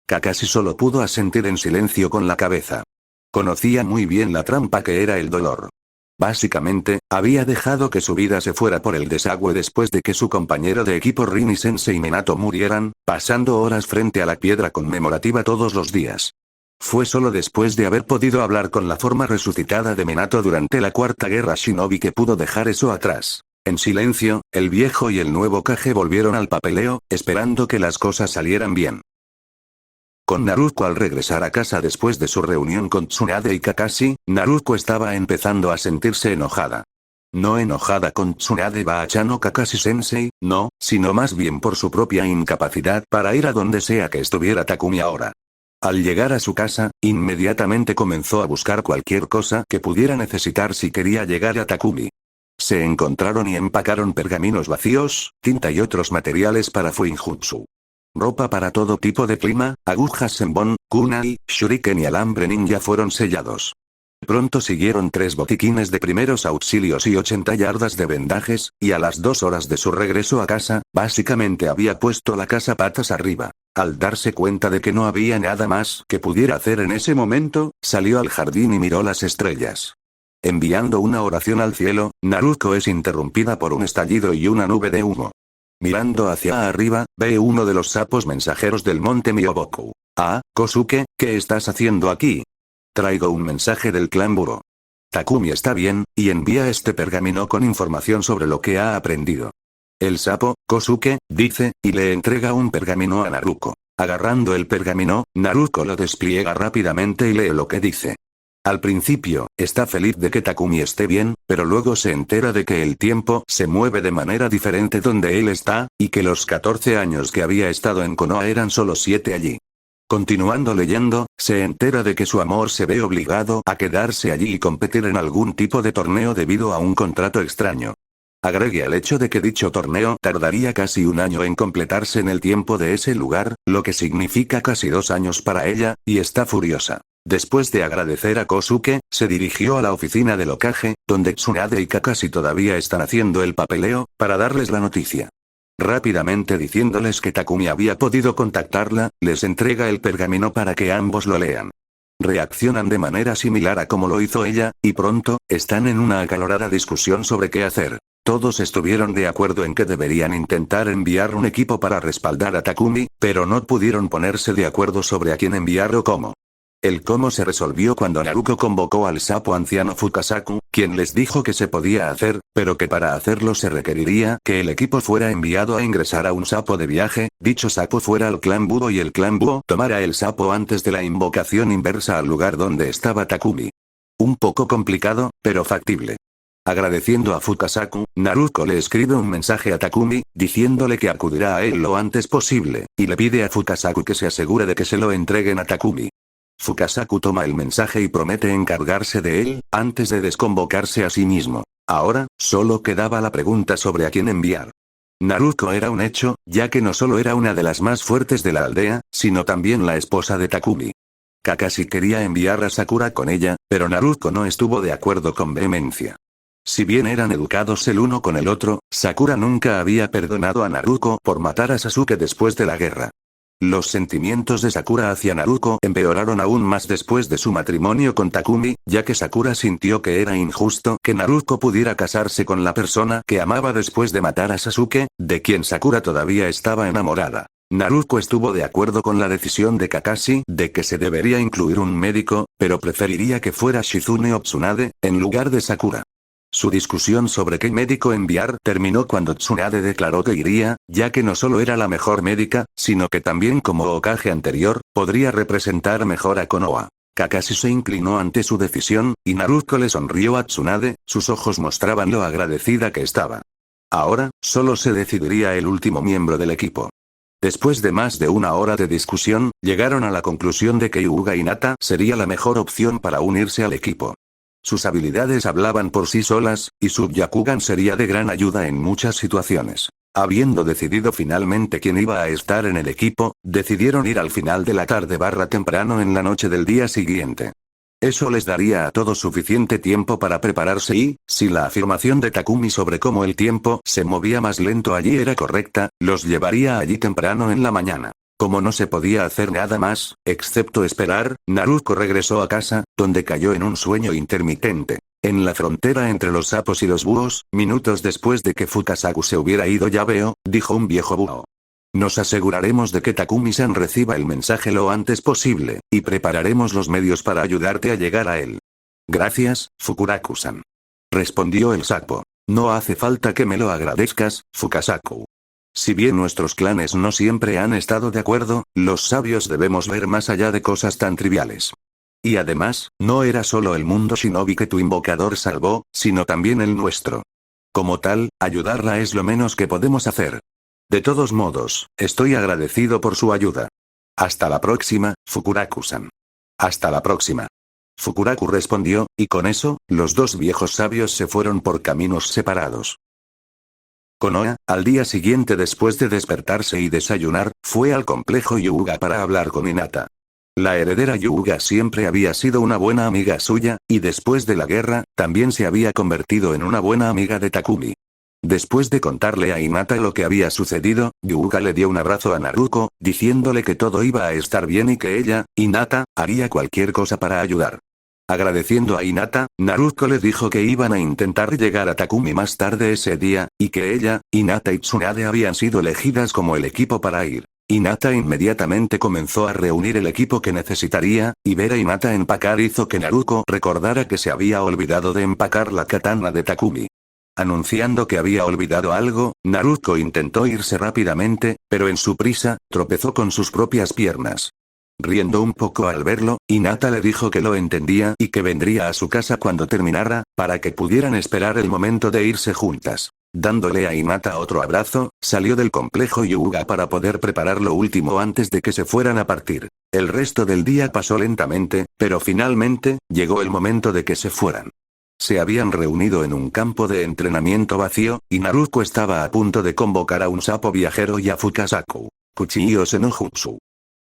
Kakashi solo pudo asentir en silencio con la cabeza. Conocía muy bien la trampa que era el dolor. Básicamente, había dejado que su vida se fuera por el desagüe después de que su compañero de equipo Rin y Sensei Minato murieran, pasando horas frente a la piedra conmemorativa todos los días. Fue solo después de haber podido hablar con la forma resucitada de Minato durante la Cuarta Guerra Shinobi que pudo dejar eso atrás. En silencio, el viejo y el nuevo Kage volvieron al papeleo, esperando que las cosas salieran bien. Con Naruko al regresar a casa después de su reunión con Tsunade y Kakashi, Naruko estaba empezando a sentirse enojada. No enojada con Tsunade Baa-chan o Kakashi Sensei, no, sino más bien por su propia incapacidad para ir a donde sea que estuviera Takumi ahora. Al llegar a su casa, inmediatamente comenzó a buscar cualquier cosa que pudiera necesitar si quería llegar a Takumi. Se encontraron y empacaron pergaminos vacíos, tinta y otros materiales para Fuinjutsu. Ropa para todo tipo de clima, agujas senbon, kunai, shuriken y alambre ninja fueron sellados. Pronto siguieron 3 botiquines de primeros auxilios y 80 yardas de vendajes, y a las 2 horas de su regreso a casa, básicamente había puesto la casa patas arriba. Al darse cuenta de que no había nada más que pudiera hacer en ese momento, salió al jardín y miró las estrellas. Enviando una oración al cielo, Naruko es interrumpida por un estallido y una nube de humo. Mirando hacia arriba, ve uno de los sapos mensajeros del monte Myoboku. Ah, Kosuke, ¿qué estás haciendo aquí? Traigo un mensaje del clan Buro. Takumi está bien, y envía este pergamino con información sobre lo que ha aprendido. El sapo, Kosuke, dice, y le entrega un pergamino a Naruko. Agarrando el pergamino, Naruko lo despliega rápidamente y lee lo que dice. Al principio, está feliz de que Takumi esté bien, pero luego se entera de que el tiempo se mueve de manera diferente donde él está, y que los 14 años que había estado en Konoha eran solo 7 allí. Continuando leyendo, se entera de que su amor se ve obligado a quedarse allí y competir en algún tipo de torneo debido a un contrato extraño. Agregue al hecho de que dicho torneo tardaría casi un año en completarse en el tiempo de ese lugar, lo que significa casi 2 años para ella, y está furiosa. Después de agradecer a Kosuke, se dirigió a la oficina del Hokage, donde Tsunade y Kakashi todavía están haciendo el papeleo, para darles la noticia. Rápidamente diciéndoles que Takumi había podido contactarla, les entrega el pergamino para que ambos lo lean. Reaccionan de manera similar a como lo hizo ella, y pronto, están en una acalorada discusión sobre qué hacer. Todos estuvieron de acuerdo en que deberían intentar enviar un equipo para respaldar a Takumi, pero no pudieron ponerse de acuerdo sobre a quién enviar o cómo. El cómo se resolvió cuando Naruko convocó al sapo anciano Fukasaku, quien les dijo que se podía hacer, pero que para hacerlo se requeriría que el equipo fuera enviado a ingresar a un sapo de viaje, dicho sapo fuera al clan Buro y el clan Buro tomara el sapo antes de la invocación inversa al lugar donde estaba Takumi. Un poco complicado, pero factible. Agradeciendo a Fukasaku, Naruko le escribe un mensaje a Takumi, diciéndole que acudirá a él lo antes posible, y le pide a Fukasaku que se asegure de que se lo entreguen a Takumi. Fukasaku toma el mensaje y promete encargarse de él, antes de desconvocarse a sí mismo. Ahora, solo quedaba la pregunta sobre a quién enviar. Naruko era un hecho, ya que no solo era una de las más fuertes de la aldea, sino también la esposa de Takumi. Kakashi quería enviar a Sakura con ella, pero Naruko no estuvo de acuerdo con vehemencia. Si bien eran educados el uno con el otro, Sakura nunca había perdonado a Naruko por matar a Sasuke después de la guerra. Los sentimientos de Sakura hacia Naruko empeoraron aún más después de su matrimonio con Takumi, ya que Sakura sintió que era injusto que Naruko pudiera casarse con la persona que amaba después de matar a Sasuke, de quien Sakura todavía estaba enamorada. Naruko estuvo de acuerdo con la decisión de Kakashi de que se debería incluir un médico, pero preferiría que fuera Shizune o Tsunade, en lugar de Sakura. Su discusión sobre qué médico enviar terminó cuando Tsunade declaró que iría, ya que no solo era la mejor médica, sino que también como Hokage anterior, podría representar mejor a Konoha. Kakashi se inclinó ante su decisión, y Naruko le sonrió a Tsunade, sus ojos mostraban lo agradecida que estaba. Ahora, solo se decidiría el último miembro del equipo. Después de más de 1 hora de discusión, llegaron a la conclusión de que Hyuga Hinata sería la mejor opción para unirse al equipo. Sus habilidades hablaban por sí solas, y su Byakugan sería de gran ayuda en muchas situaciones. Habiendo decidido finalmente quién iba a estar en el equipo, decidieron ir al final de la tarde temprano en la noche del día siguiente. Eso les daría a todos suficiente tiempo para prepararse y, si la afirmación de Takumi sobre cómo el tiempo se movía más lento allí era correcta, los llevaría allí temprano en la mañana. Como no se podía hacer nada más, excepto esperar, Naruko regresó a casa, donde cayó en un sueño intermitente. En la frontera entre los sapos y los búhos, minutos después de que Fukasaku se hubiera ido, ya veo, dijo un viejo búho. Nos aseguraremos de que Takumi-san reciba el mensaje lo antes posible, y prepararemos los medios para ayudarte a llegar a él. Gracias, Fukuraku-san. Respondió el sapo. No hace falta que me lo agradezcas, Fukasaku. Si bien nuestros clanes no siempre han estado de acuerdo, los sabios debemos ver más allá de cosas tan triviales. Y además, no era solo el mundo shinobi que tu invocador salvó, sino también el nuestro. Como tal, ayudarla es lo menos que podemos hacer. De todos modos, estoy agradecido por su ayuda. Hasta la próxima, Fukuraku-san. Hasta la próxima. Fukuraku respondió, y con eso, los dos viejos sabios se fueron por caminos separados. Konoha, al día siguiente después de despertarse y desayunar, fue al complejo Hyuga para hablar con Hinata. La heredera Hyuga siempre había sido una buena amiga suya, y después de la guerra, también se había convertido en una buena amiga de Takumi. Después de contarle a Hinata lo que había sucedido, Hyuga le dio un abrazo a Naruko, diciéndole que todo iba a estar bien y que ella, Hinata, haría cualquier cosa para ayudar. Agradeciendo a Hinata, Naruko le dijo que iban a intentar llegar a Takumi más tarde ese día, y que ella, Hinata y Tsunade habían sido elegidas como el equipo para ir. Hinata inmediatamente comenzó a reunir el equipo que necesitaría, y ver a Hinata empacar hizo que Naruko recordara que se había olvidado de empacar la katana de Takumi. Anunciando que había olvidado algo, Naruko intentó irse rápidamente, pero en su prisa, tropezó con sus propias piernas. Riendo un poco al verlo, Hinata le dijo que lo entendía y que vendría a su casa cuando terminara, para que pudieran esperar el momento de irse juntas. Dándole a Hinata otro abrazo, salió del complejo Hyuga para poder preparar lo último antes de que se fueran a partir. El resto del día pasó lentamente, pero finalmente, llegó el momento de que se fueran. Se habían reunido en un campo de entrenamiento vacío, y Naruko estaba a punto de convocar a un sapo viajero y a Fukasaku. Kuchi-io no Jutsu.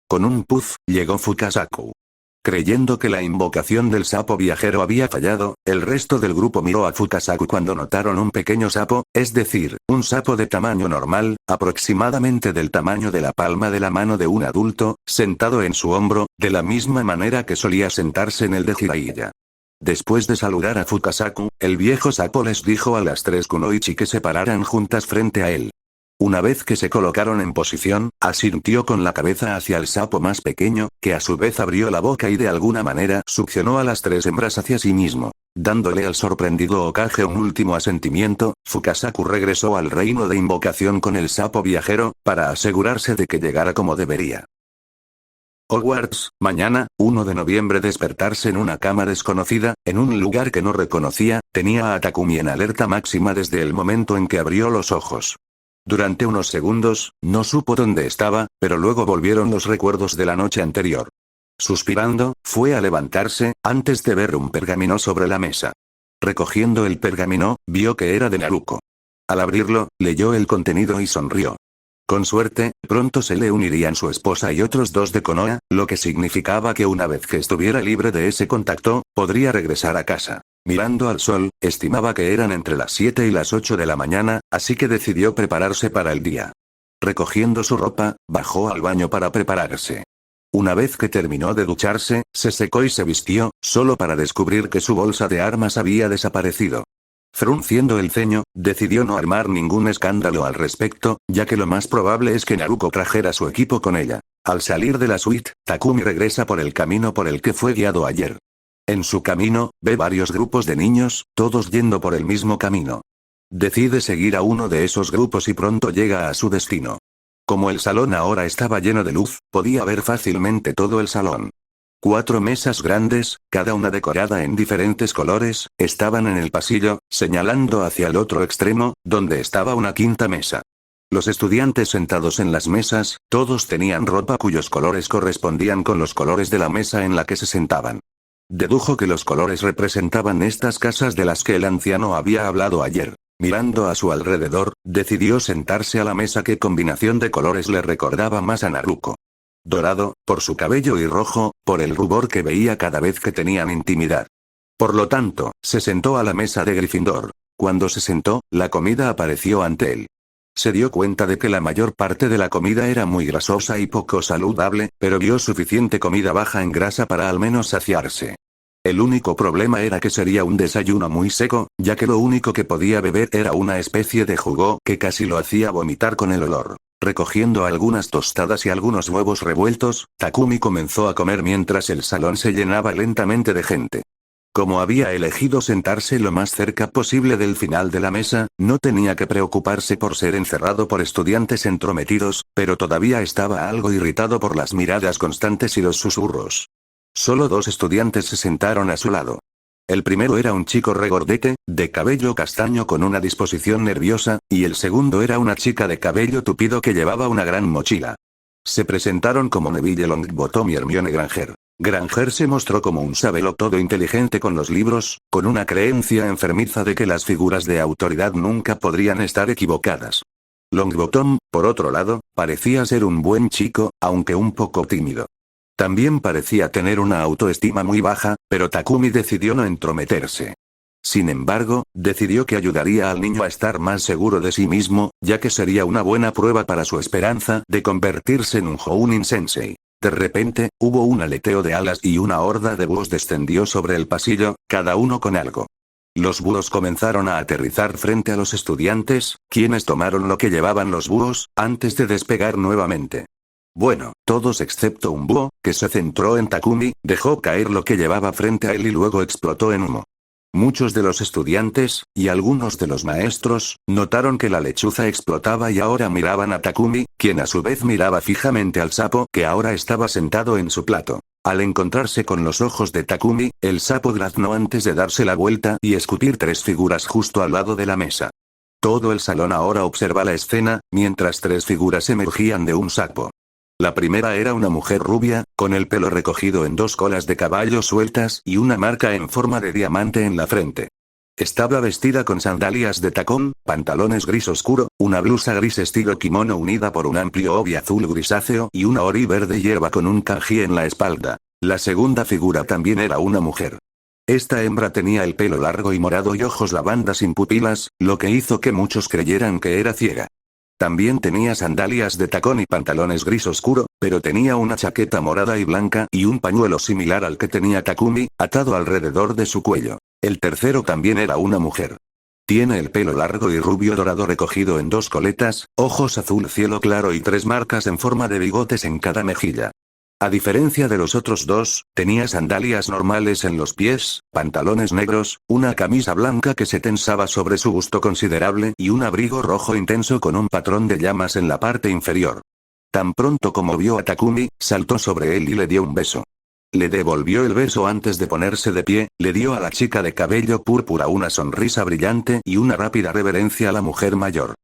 Con un puff, llegó Fukasaku. Creyendo que la invocación del sapo viajero había fallado, el resto del grupo miró a Fukasaku cuando notaron un pequeño sapo, es decir, un sapo de tamaño normal, aproximadamente del tamaño de la palma de la mano de un adulto, sentado en su hombro, de la misma manera que solía sentarse en el de Jiraiya. Después de saludar a Fukasaku, el viejo sapo les dijo a las tres kunoichi que se pararan juntas frente a él. Una vez que se colocaron en posición, asintió con la cabeza hacia el sapo más pequeño, que a su vez abrió la boca y de alguna manera succionó a las tres hembras hacia sí mismo. Dándole al sorprendido Hokage un último asentimiento, Fukasaku regresó al reino de invocación con el sapo viajero, para asegurarse de que llegara como debería. Hogwarts, mañana, 1 de noviembre. Despertarse en una cama desconocida, en un lugar que no reconocía, tenía a Takumi en alerta máxima desde el momento en que abrió los ojos. Durante unos segundos, no supo dónde estaba, pero luego volvieron los recuerdos de la noche anterior. Suspirando, fue a levantarse, antes de ver un pergamino sobre la mesa. Recogiendo el pergamino, vio que era de Naruko. Al abrirlo, leyó el contenido y sonrió. Con suerte, pronto se le unirían su esposa y otros dos de Konoha, lo que significaba que una vez que estuviera libre de ese contacto, podría regresar a casa. Mirando al sol, estimaba que eran entre las 7 y las 8 de la mañana, así que decidió prepararse para el día. Recogiendo su ropa, bajó al baño para prepararse. Una vez que terminó de ducharse, se secó y se vistió, solo para descubrir que su bolsa de armas había desaparecido. Frunciendo el ceño, decidió no armar ningún escándalo al respecto, ya que lo más probable es que Naruko trajera su equipo con ella. Al salir de la suite, Takumi regresa por el camino por el que fue guiado ayer. En su camino, ve varios grupos de niños, todos yendo por el mismo camino. Decide seguir a uno de esos grupos y pronto llega a su destino. Como el salón ahora estaba lleno de luz, podía ver fácilmente todo el salón. 4 mesas grandes, cada una decorada en diferentes colores, estaban en el pasillo, señalando hacia el otro extremo, donde estaba una quinta mesa. Los estudiantes sentados en las mesas, todos tenían ropa cuyos colores correspondían con los colores de la mesa en la que se sentaban. Dedujo que los colores representaban estas casas de las que el anciano había hablado ayer. Mirando a su alrededor, decidió sentarse a la mesa. ¿Qué combinación de colores le recordaba más a Naruko? Dorado, por su cabello, y rojo, por el rubor que veía cada vez que tenían intimidad. Por lo tanto, se sentó a la mesa de Gryffindor. Cuando se sentó, la comida apareció ante él. Se dio cuenta de que la mayor parte de la comida era muy grasosa y poco saludable, pero vio suficiente comida baja en grasa para al menos saciarse. El único problema era que sería un desayuno muy seco, ya que lo único que podía beber era una especie de jugo que casi lo hacía vomitar con el olor. Recogiendo algunas tostadas y algunos huevos revueltos, Takumi comenzó a comer mientras el salón se llenaba lentamente de gente. Como había elegido sentarse lo más cerca posible del final de la mesa, no tenía que preocuparse por ser encerrado por estudiantes entrometidos, pero todavía estaba algo irritado por las miradas constantes y los susurros. Solo 2 estudiantes se sentaron a su lado. El primero era un chico regordete, de cabello castaño con una disposición nerviosa, y el segundo era una chica de cabello tupido que llevaba una gran mochila. Se presentaron como Neville Longbottom y Hermione Granger. Granger se mostró como un sabelotodo inteligente con los libros, con una creencia enfermiza de que las figuras de autoridad nunca podrían estar equivocadas. Longbottom, por otro lado, parecía ser un buen chico, aunque un poco tímido. También parecía tener una autoestima muy baja, pero Takumi decidió no entrometerse. Sin embargo, decidió que ayudaría al niño a estar más seguro de sí mismo, ya que sería una buena prueba para su esperanza de convertirse en un Jounin Sensei. De repente, hubo un aleteo de alas y una horda de búhos descendió sobre el pasillo, cada uno con algo. Los búhos comenzaron a aterrizar frente a los estudiantes, quienes tomaron lo que llevaban los búhos, antes de despegar nuevamente. Bueno, todos excepto un búho, que se centró en Takumi, dejó caer lo que llevaba frente a él y luego explotó en humo. Muchos de los estudiantes, y algunos de los maestros, notaron que la lechuza explotaba y ahora miraban a Takumi, quien a su vez miraba fijamente al sapo que ahora estaba sentado en su plato. Al encontrarse con los ojos de Takumi, el sapo graznó antes de darse la vuelta y escupir 3 figuras justo al lado de la mesa. Todo el salón ahora observa la escena, mientras 3 figuras emergían de un sapo. La primera era una mujer rubia, con el pelo recogido en 2 colas de caballo sueltas y una marca en forma de diamante en la frente. Estaba vestida con sandalias de tacón, pantalones gris oscuro, una blusa gris estilo kimono unida por un amplio obi azul grisáceo y una ori verde hierba con un kanji en la espalda. La segunda figura también era una mujer. Esta hembra tenía el pelo largo y morado y ojos lavanda sin pupilas, lo que hizo que muchos creyeran que era ciega. También tenía sandalias de tacón y pantalones gris oscuro, pero tenía una chaqueta morada y blanca y un pañuelo similar al que tenía Takumi, atado alrededor de su cuello. El tercero también era una mujer. Tiene el pelo largo y rubio dorado recogido en 2 coletas, ojos azul cielo claro y 3 marcas en forma de bigotes en cada mejilla. A diferencia de los otros 2, tenía sandalias normales en los pies, pantalones negros, una camisa blanca que se tensaba sobre su busto considerable y un abrigo rojo intenso con un patrón de llamas en la parte inferior. Tan pronto como vio a Takumi, saltó sobre él y le dio un beso. Le devolvió el beso antes de ponerse de pie, le dio a la chica de cabello púrpura una sonrisa brillante y una rápida reverencia a la mujer mayor.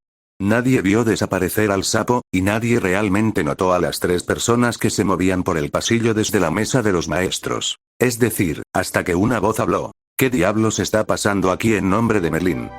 Nadie vio desaparecer al sapo, y nadie realmente notó a las 3 personas que se movían por el pasillo desde la mesa de los maestros. Es decir, hasta que una voz habló. ¿Qué diablos está pasando aquí en nombre de Merlín?